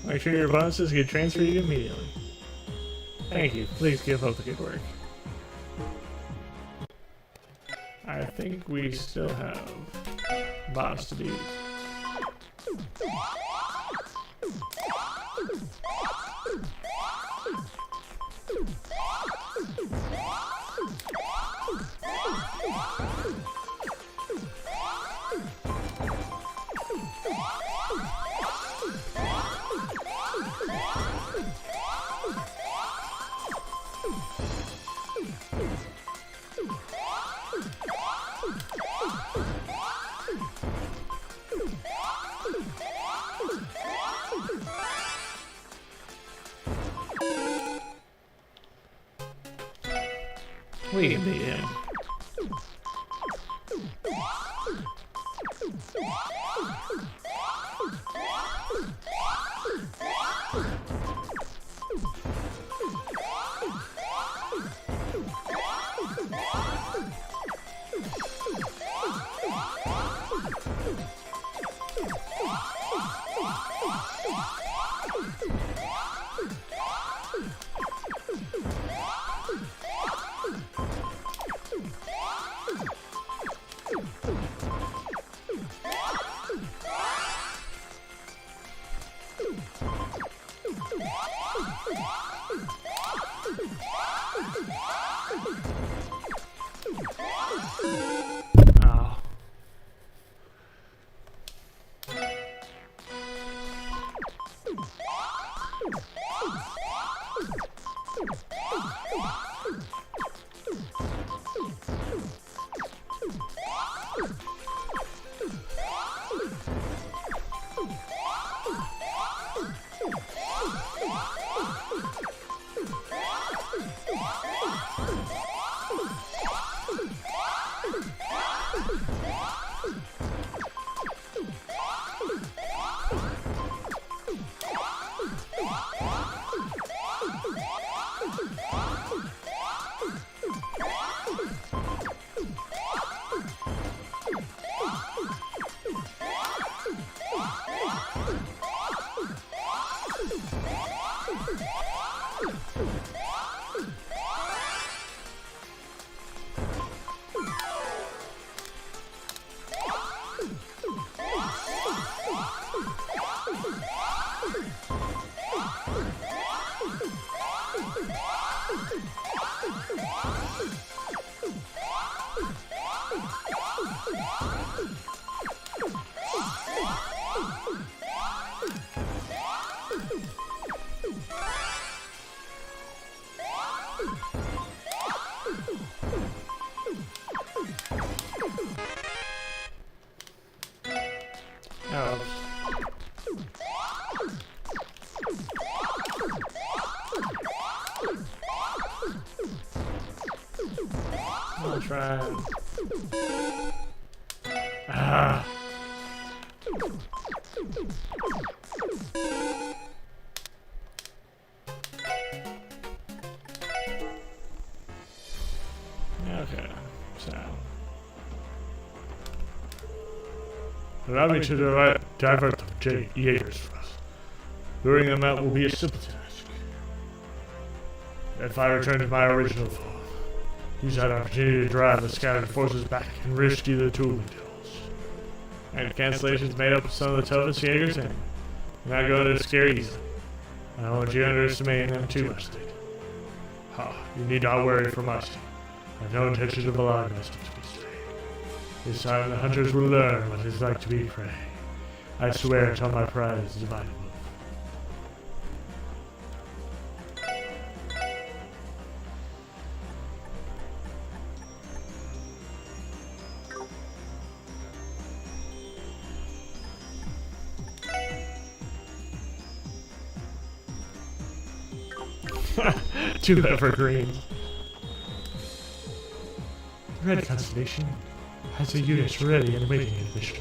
Make sure your bonuses get transferred immediately. Thank you. Please keep up the good work. I think we still have boss to do. We can beat him. try and... Ah. Okay, so... Allow me to divert the Jaegers for us. Luring them out will be a simple task. If I return to my original form, use that opportunity to drive the scattered forces back and rescue the tooling tools. And cancellations made up of some of the toughest Jaegers, and I'm not going to scare easily. I don't want you underestimating them too much, State. Ha, you need not worry for my sake. I have no intention of allowing myself to be strayed. This time the hunters will learn what it is like to be prey. I swear until my pride is divided. Two evergreens. The Red Constellation has the units ready and waiting in the mission.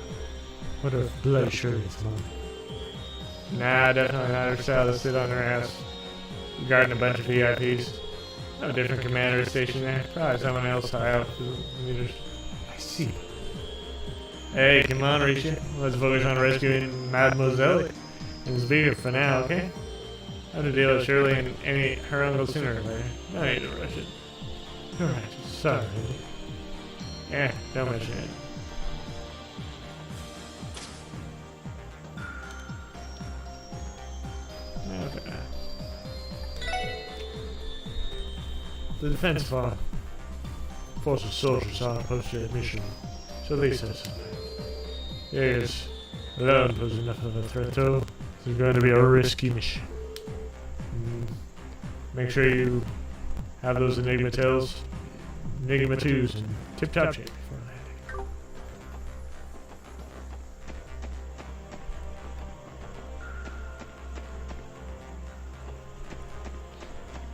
What a bloody surely it's moment. Nah, definitely not her style to sit on her ass, guarding a bunch of VIPs. No different commander station there. Probably someone else high up. I see. Hey, come on, Risha. Let's focus on rescuing Mademoiselle and Zviga for now, okay? I have to deal with Shirley and her uncle sooner or later. No need to rush it. Alright, sorry. Yeah, don't mention it. Okay. The defense force of soldiers are posted at mission, so they said something. Yes, alone pose enough of a threat though. This is going to be a risky mission. Make sure you have those Enigma tails, Enigma 2s, and tip-top shape before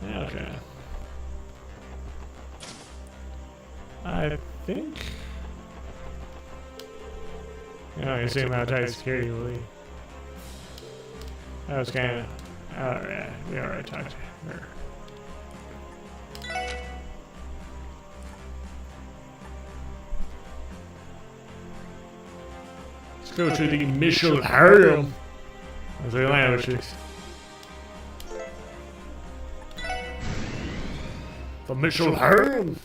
landing. Okay. I think... You know, you see how tight security will be. That was kind of... Alright, we already talked to her. Let's go to the Mishal Harem. As we land, which is the Mishal Harem.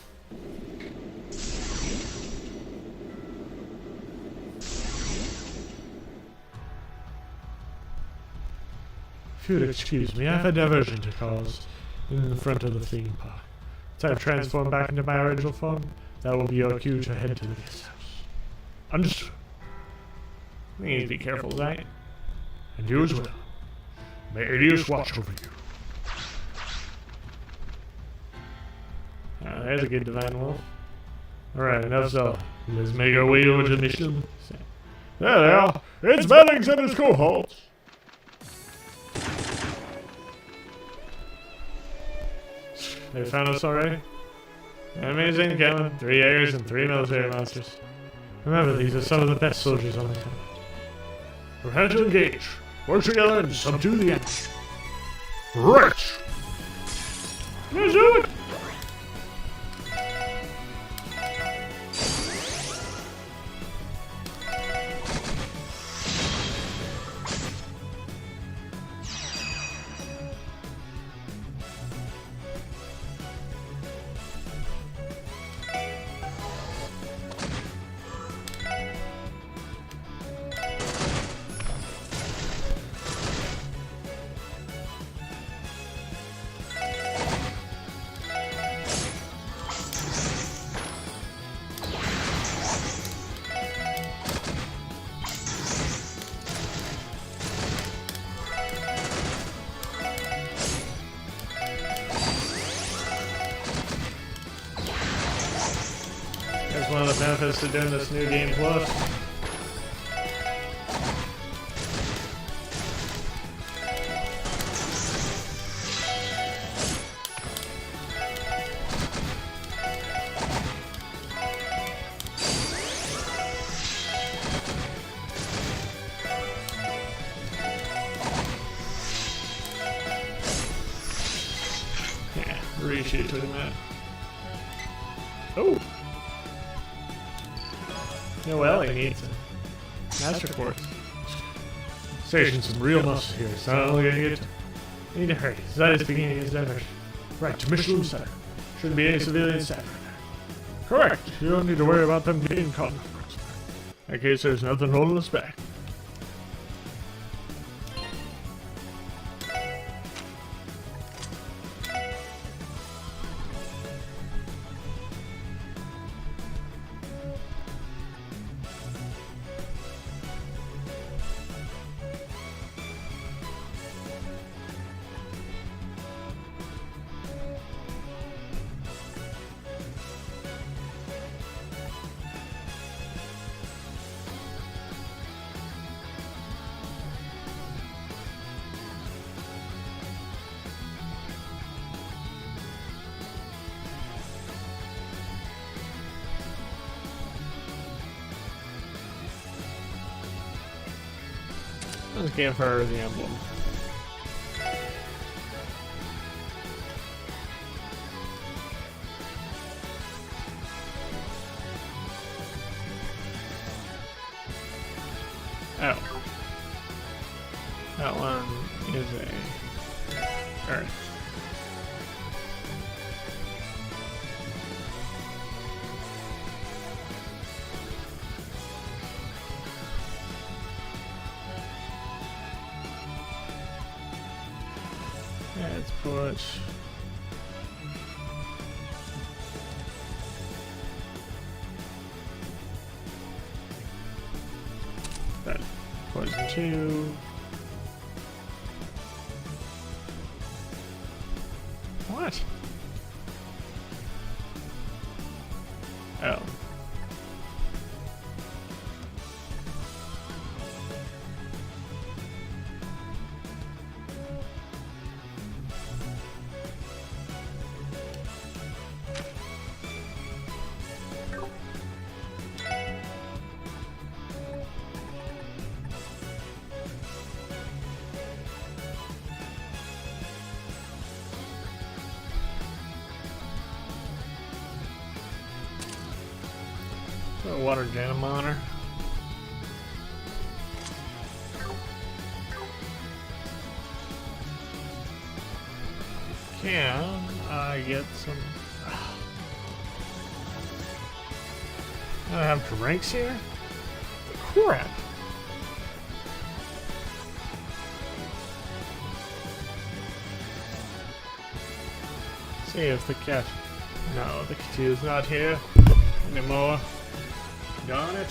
If you'd excuse me, I have a diversion to cause in the front of the theme park. Once I've transformed back into my original form, that will be your cue to head to the guest house. Understood. We need to be careful, right? And you as well. May Adius watch over you. There's a good divine wolf. Alright, enough so. Let's make our way over to the mission. There they are. It's Bellings and his cohorts. They found us already? Enemies incoming. 3 Jaegers and 3 military monsters. Remember, these are some of the best soldiers on the continent. Prepare to engage. Work together and subdue the enemy. Right! Let's do it! That's one of the benefits of doing this new game plus. appreciate doing that. Oh! Yeah, well, he needs a master course. Station's some real muscle here, so I'm only gonna get. I need to hurry. That is beginning his diversion. Right, to Mission Center. Shouldn't be any civilians staff right now. Correct. You don't need to worry about them getting caught. In that case, there's nothing holding us back. Let's give her the emblem. Oh. That one is a Earth. Let's put that poison 2. What? Oh. Put a water jam on her. Can I get some? I have drinks here? Crap. See if the cat. No, the cat is not here anymore. Darn it.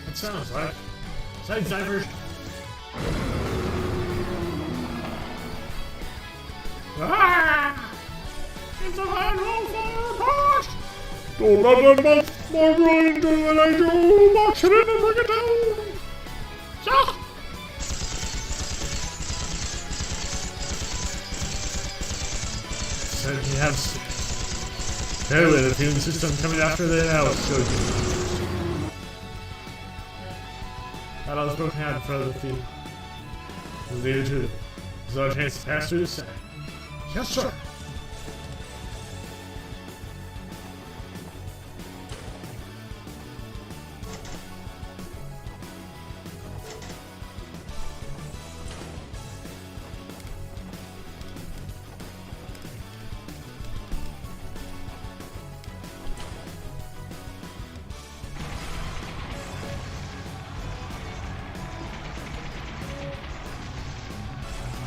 It sounds like side divers. Ah! It's a hard roll for a boss! Don't let them both more running than I do! Box it in and bring it down! Ah! Said you have. Anyway, the fume system coming after the house, so you. Thought I was broken out in front of the field. Leave it to. There's no chance to pass through the side. Yes, sir.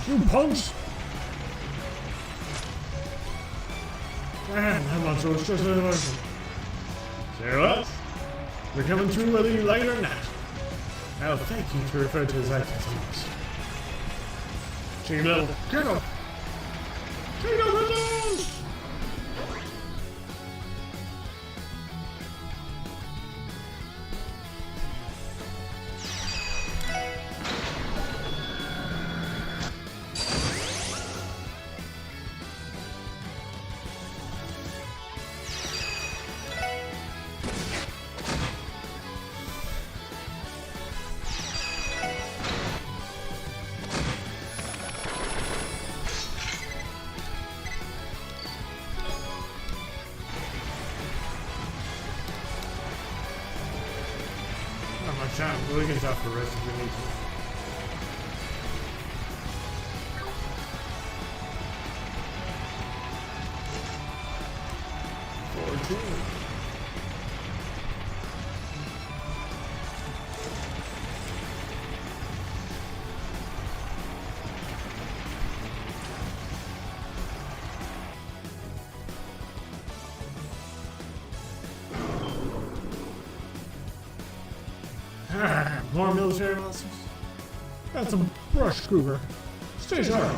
You punks! Man, that monster was just an illusion. Say what? We're coming through whether you like it or not. Now thank you to refer to his act as things. Chicken Little, get him! Take him with us! Not much time. We'll get out for the rest if we need to. More military muscles? That's a brush scooper. Stay sharp.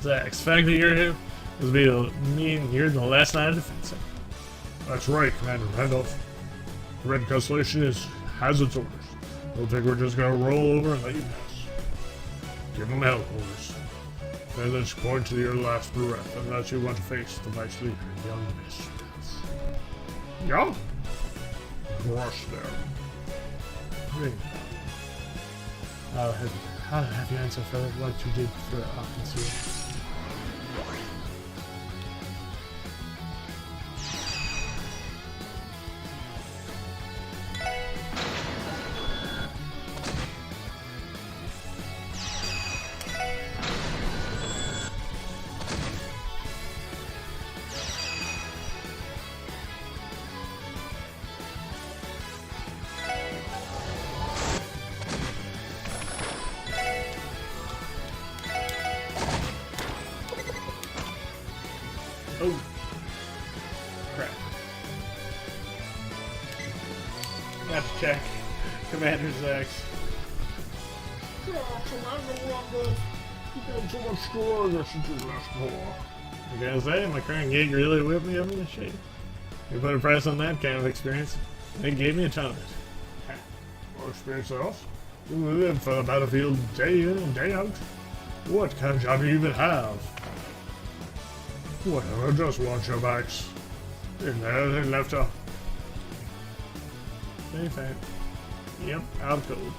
Zax, the fact that you're here must mean you're the last line of defense. That's right, Commander Randolph. The Red Constellation has its orders. Don't think we're just gonna roll over and let you pass. Give them hell orders. Finish point to your last breath unless you want to face the Vice Leader, young Miss Spence. Young? Rush there. Ring. I'll have you answer for what you did for Arkansas. Oh, crap. Got to check. Commander Zax. Commander Randolph, you got so much stronger since you left war. I gotta say, my current gig really whipped me up in the shape. You put a price on that kind of experience. It gave me a ton of it. More experience than us? You live for the battlefield day in and day out. What kind of job do you even have? Whatever, just watch your backs. In there, they left her. Very fair. Yep, out cold.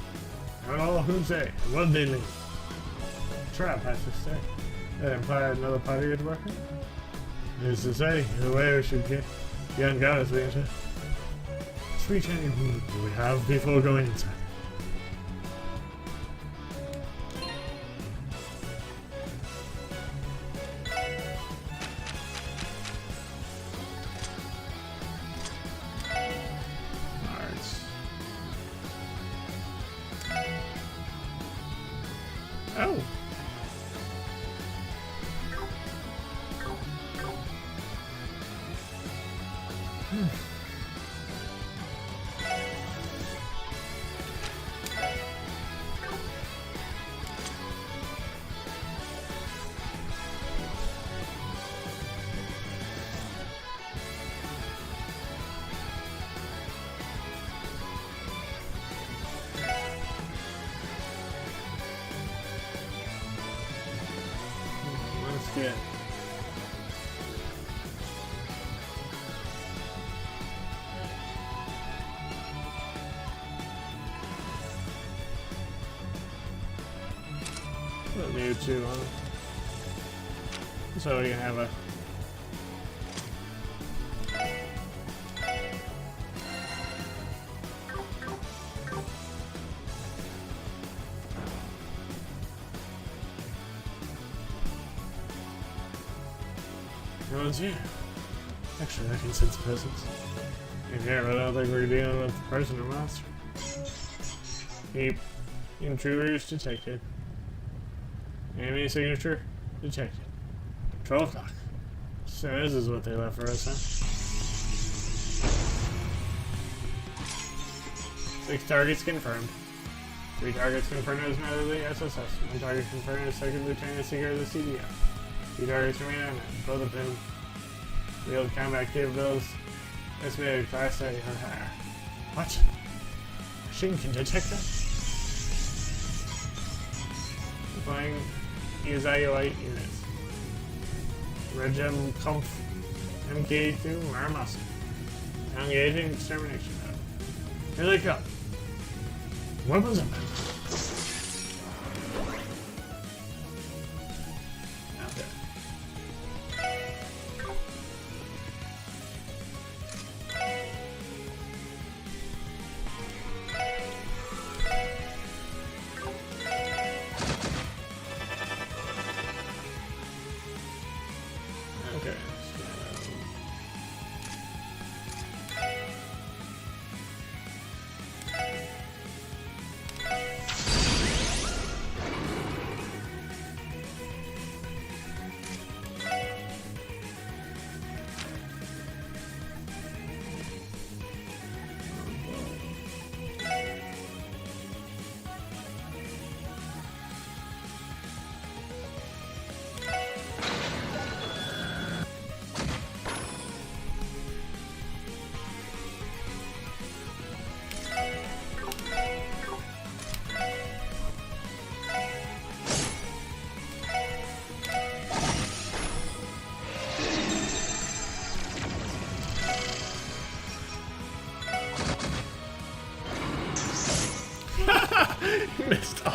Not all who say, what they leave. Trap has to say. That implied another party is working. Needs to say, the way we should get young goddess we enter. Sweet any mood do we have before going inside? Oh. Yeah. Don't need to, huh? So you have a no one's here. Actually, I can sense a presence. In here, but I don't think we're dealing with the person or monster. Keep intruders detected. Enemy signature detected. 12 o'clock. So this is what they left for us, huh? 6 targets confirmed. 3 targets confirmed as member of the SSS. 1 target confirmed as Second Lieutenant Seeker of the CDF. 2 targets remain unknown, both of whom wield combat capabilities estimated class A or higher. What? Machine can detect that? Deploying use IO8 units. Regem Comp MK2 Maramus. Engaging extermination mode. Here they come. Weapons up. Okay.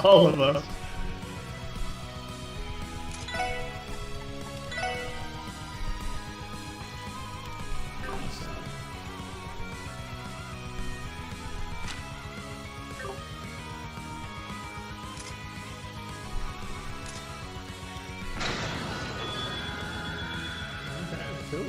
All of us. Cool.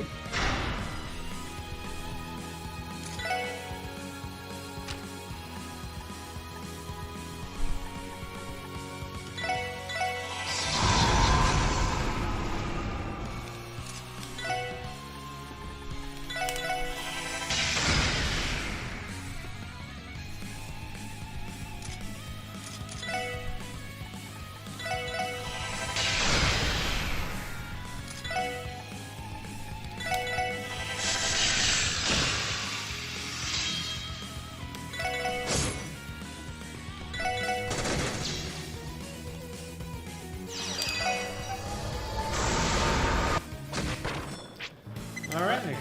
Alright.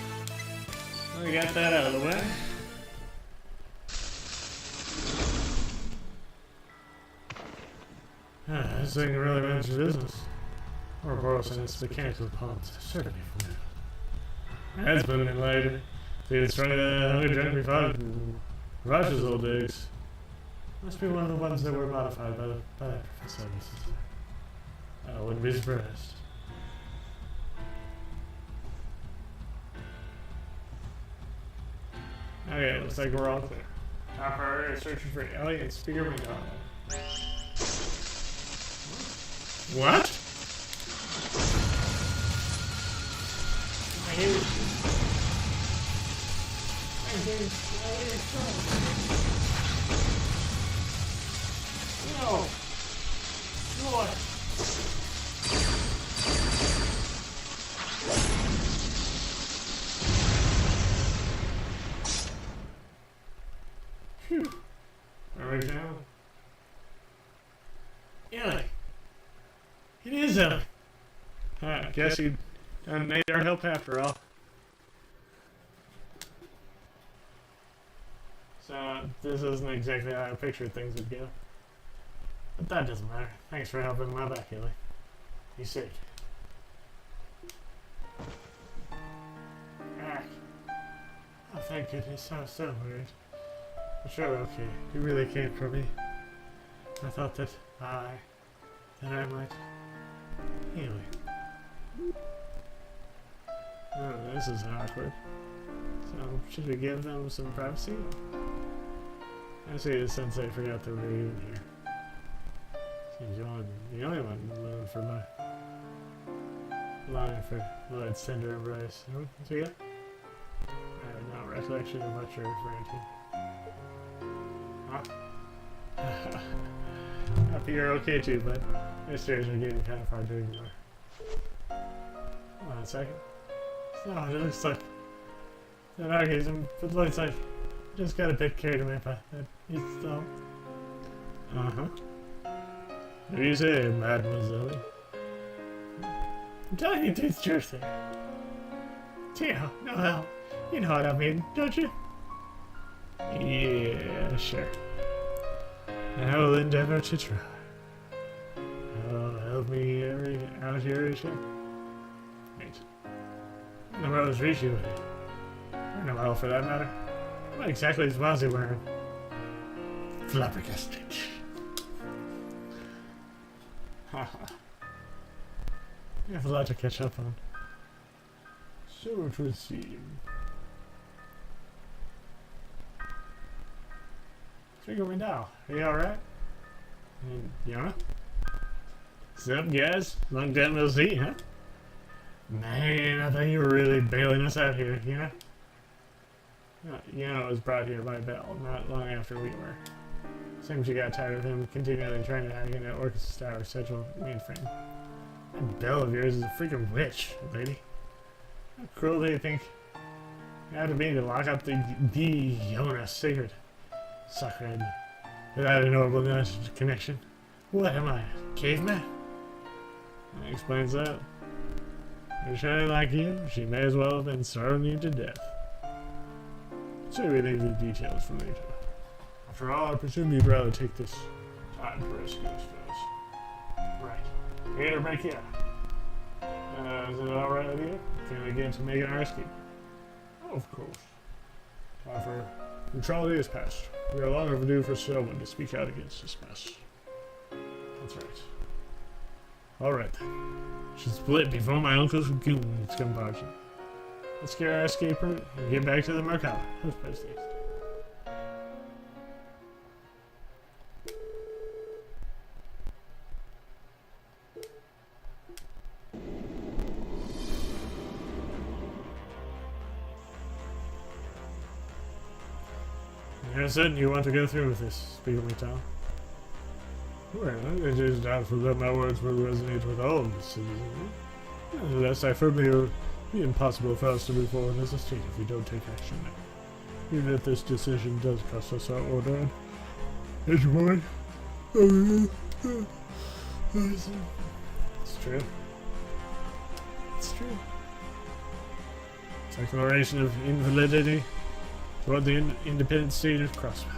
We got that out of the way. This thing really runs your business. Or borrows in its mechanical components. Certainly for me. That's been enlightened. See, it's trying to hungry drunk revive Raj's old days. Must be one of the ones that were modified by that professor. I wouldn't be surprised. Okay, looks like we're all clear. Top priority is searching for alien speaker McDonald. What? No. What? Phew. Are we down? Ellie. It is Ellie. I guess you need our help after all. So, this isn't exactly how I pictured things would go. But that doesn't matter. Thanks for helping my back, Ellie. You saved it. Back. Oh, thank goodness. I was so worried. But sure, okay. You really came for me. I thought that I might heal you. Oh, this is awkward. So, should we give them some privacy? Actually, the sensei forgot that we were even here. Seems the only one looking for Lloyd's tender embrace. What's we got? I have no recollection of what you're referring to. Huh? Happy you're okay too, but mysteries are getting kind of hard to ignore. Hold on a second. No, it looks like an orgasm, but looks like just got a bit carried away by that. He's still. Uh-huh. What do you say, mademoiselle? I'm telling you the truth there. Tio, no hell. You know what I mean, don't you? Yeah, sure. I will endeavor to try. Help me out here, Asia. Wait. The rose reach you. Or no hell for that matter. What exactly is Wazzy wearing? Flabbergasted. Haha. You have a lot to catch up on. So it would seem. Figure me now. Are you alright? Yana? What's up, guys? Long time no see, huh? Man, I thought you were really bailing us out here, you know? Yana was brought here by Bell not long after we were. Seems you got tired of him continually trying to hack into Orcus' Tower central mainframe. That Bell of yours is a freaking witch, lady. How cruel do you think you had to be to lock up the Yona sacred sacred without a notable connection? What am I, a caveman? That explains that. You're shining like you, she may as well have been starving you to death. So we leave the details for later. After all, I presume you'd rather take this Time for rescue, I suppose. Right. Gator, break here. Is it alright with you? Can I get to make an escape? Oh, of course. However, neutrality is past. We are long overdue for someone to speak out against this mess. That's right. Alright then. Should split before my uncle's goons come barging. Let's get our escape route and get back to the Mercado. Who's best next? I said you want to go through with this, speak of me, Tom. Well, it is doubtful that my words will resonate with all of the citizens. Nevertheless, I firmly it will be impossible for us to move forward as a state if we don't take action now. Even if this decision does cost us our order and hegemony. It's true. It's true. Declaration of invalidity toward the independent state of Crossbow.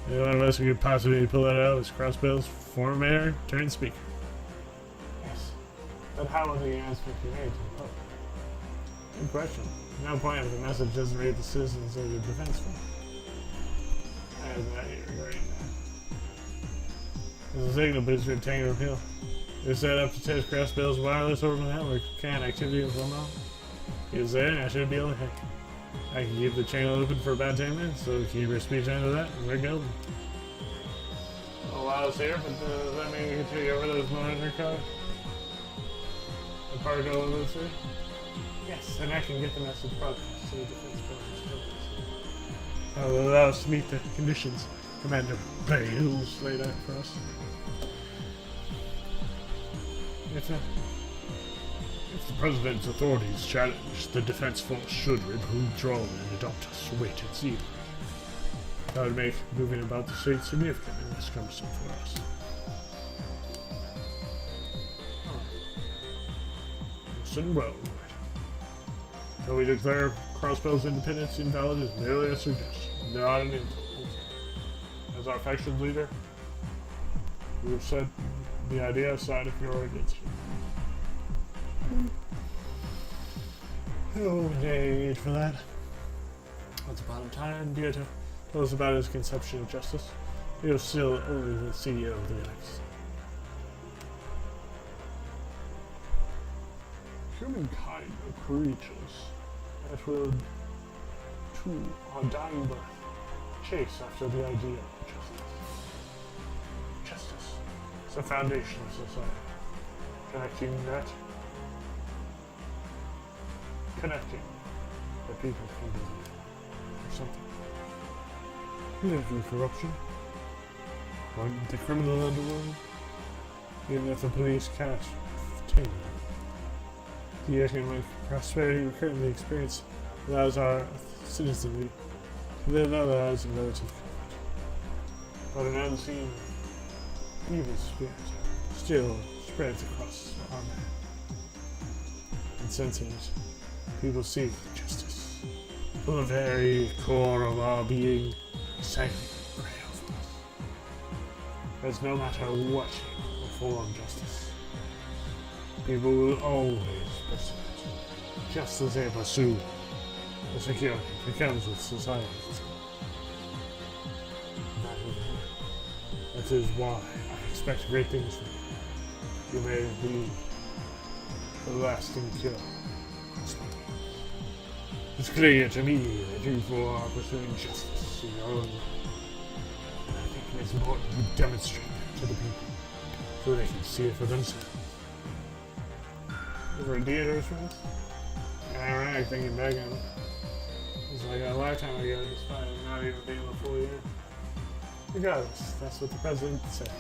The only one of us who could possibly pull that out is Crossbow's former mayor turned speaker. Yes, but how was the announcement made to the public? Good question. No point if the message doesn't reach the citizens of the defense fund. I have that here regarding that. There's a signal booster at Tango Hill. They're set up to test Crossbow's wireless orbital network can activity as well now. He was there and I should be able to hack it. I can keep the channel open for about 10 minutes, so keep your speech under that, and we're golden. A lot is here, but does that mean we can take over those monitor cars? The cargo of those here? Yes, and I can get the message broadcast to the defense forces. That will allow us to meet the conditions Commander Bales laid out for us. If the President's authorities challenge, the Defense Force should withdraw and adopt a wait and see. That would make moving about the state significantly less cumbersome for us. Listen well, so we declare Crossbow's independence invalid is merely a suggestion, not an insult. As our faction's leader, we have said the idea aside if you're against it. Oh, need for that. Once upon a time, Dieter told us about his conception of justice. He was still only the CEO of the Galaxy. Humankind are creatures that will, to our dying breath, chase after the idea of justice. Justice is the foundation of society. Connecting that people can believe or something. Live with corruption, or the criminal underworld, even if the police can't tame them. The economic prosperity we currently experience allows our citizenry to live our lives in relative comfort. But an unseen evil spirit still spreads across our land. Insensate. People seek justice. From the very core of our being, silently pray over us. Because no matter what will form justice, people will always pursue it, just as they pursue the security that comes with society. That is why I expect great things from you. You may be the lasting cure. It's clear to me that you four are pursuing justice in your own way. And I think it's important you demonstrate that to the people so they can see it for themselves. Ever a theater friends? Ironic thinking back on it. It's like a lifetime ago, despite it not even being a full year. Regardless, that's what the president said.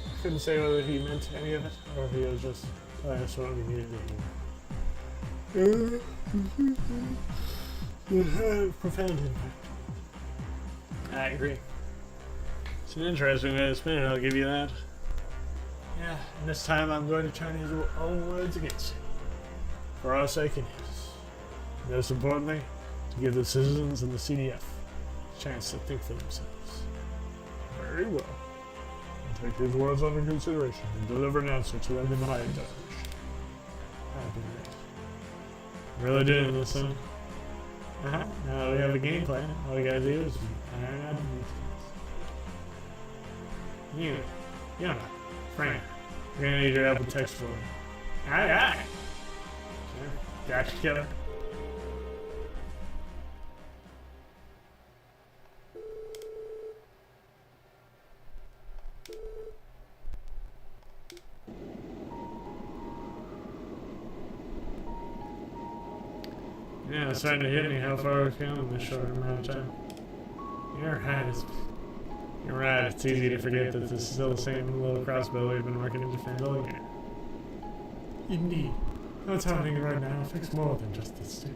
I couldn't say whether he meant any of it or if he was just telling us what we needed to hear. Profound impact. I agree. It's an interesting way to spin it, I'll give you that. Yeah, and this time I'm going to turn his own words against him. For our sake and his. Most importantly, to give the citizens and the CDF a chance to think for themselves. Very well. I'll take his words under consideration and deliver an answer to them in my endeavors. That'd be great. Really doing this, huh? Now we have a game plan. All we gotta do is iron out the details. Yeah, Frank. We're gonna need your help with text for it. Aye. Gotcha, killer. Yeah, it's starting to hit me how far we've come in this short amount of time. You're right, it's easy to forget that this is still the same little crossbow we've been working to defend all year. Indeed. What's happening right now affects more than just this state.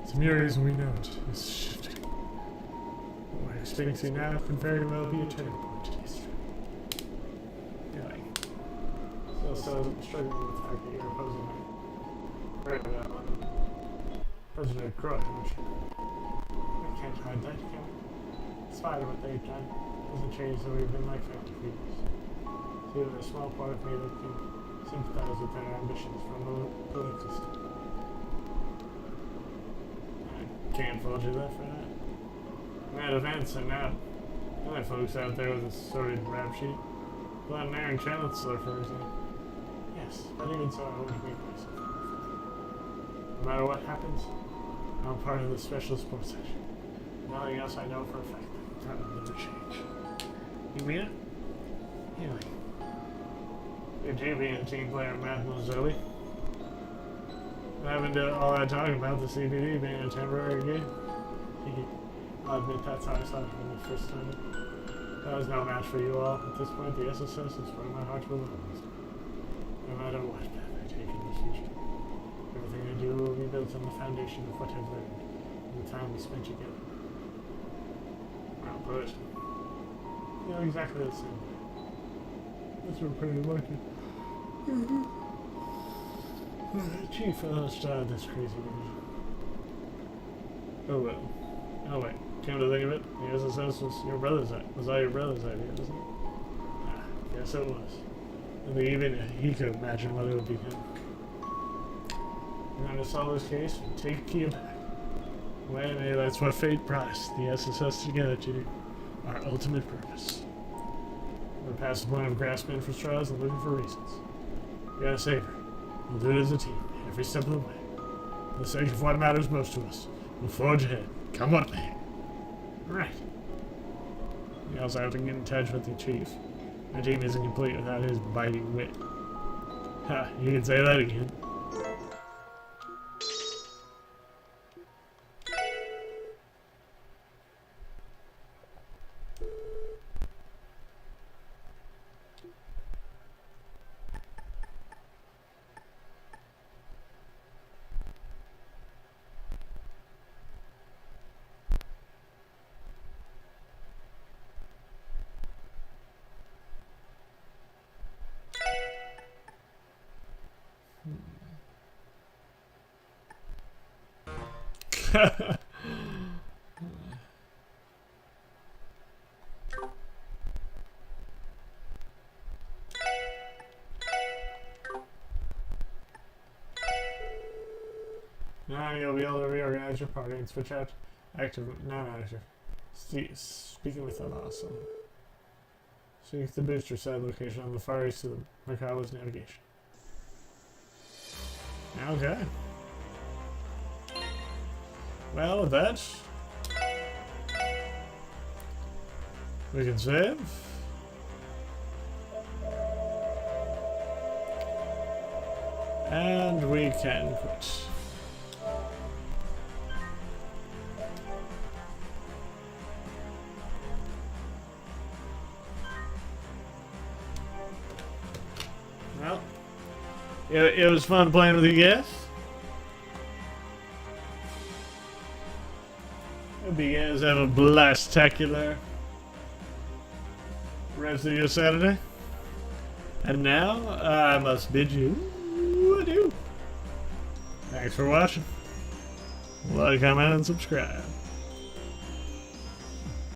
Some areas we know it is shifting. What we're experiencing now could very well be a turning point in history. Really? Still struggling with the fact that you're opposing President Croy, aren't you? I can't hide that, can we? Despite what they've done, it doesn't change that we've been like family for years. So even a small part of me that can sympathize with their ambitions from a political standpoint. I can't fault you there for that. That events and now other folks out there with a sordid rap sheet. Blood and Aaron Chancellor, for example. Yes, but even so, I wouldn't make myself. No matter what happens, I'm part of the special sports section. Nothing else I know for a fact that will never change. You mean it? Anyway. Good you being a team player, Mademoiselle. What happened to all that talk about the CBD being a temporary game? I'll admit that's how I saw it when the first time. That was no match for you all. At this point, the SSS is where my heart belongs. No matter what path I take in the future, everything I do will be built on the foundation of what I've learned and the time we spent together. Well put. You know, exactly the same way. That's we're pretty lucky. Chief, let's start this crazy game. Oh well. Oh wait. Come to think of it, the SSS was your brother's idea. Was all your brother's idea, wasn't it? Yes, it was. And even he could imagine what it would become. We're going to solve this case and take Kia back. Well, maybe that's what fate promised the SSS together to do. Our ultimate purpose. We're past the point of grasping for straws and looking for reasons. We gotta save her. We'll do it as a team, every step of the way. For the sake of what matters most to us, we'll forge ahead. Come what may. Right. We also have to get in touch with the chief. My team isn't complete without his biting wit. Ha, you can say that again. Now you'll be able to reorganize your party and switch out active non-active. Speaking with them, awesome. Seek the booster side location on the far east of the Mercado's navigation. Okay. Well, with that, we can save. And we can quit. Well, it was fun playing with you guys. Hope you guys have a blast-tacular rest of your Saturday. And now, I must bid you adieu. Thanks for watching. Like, comment, and subscribe.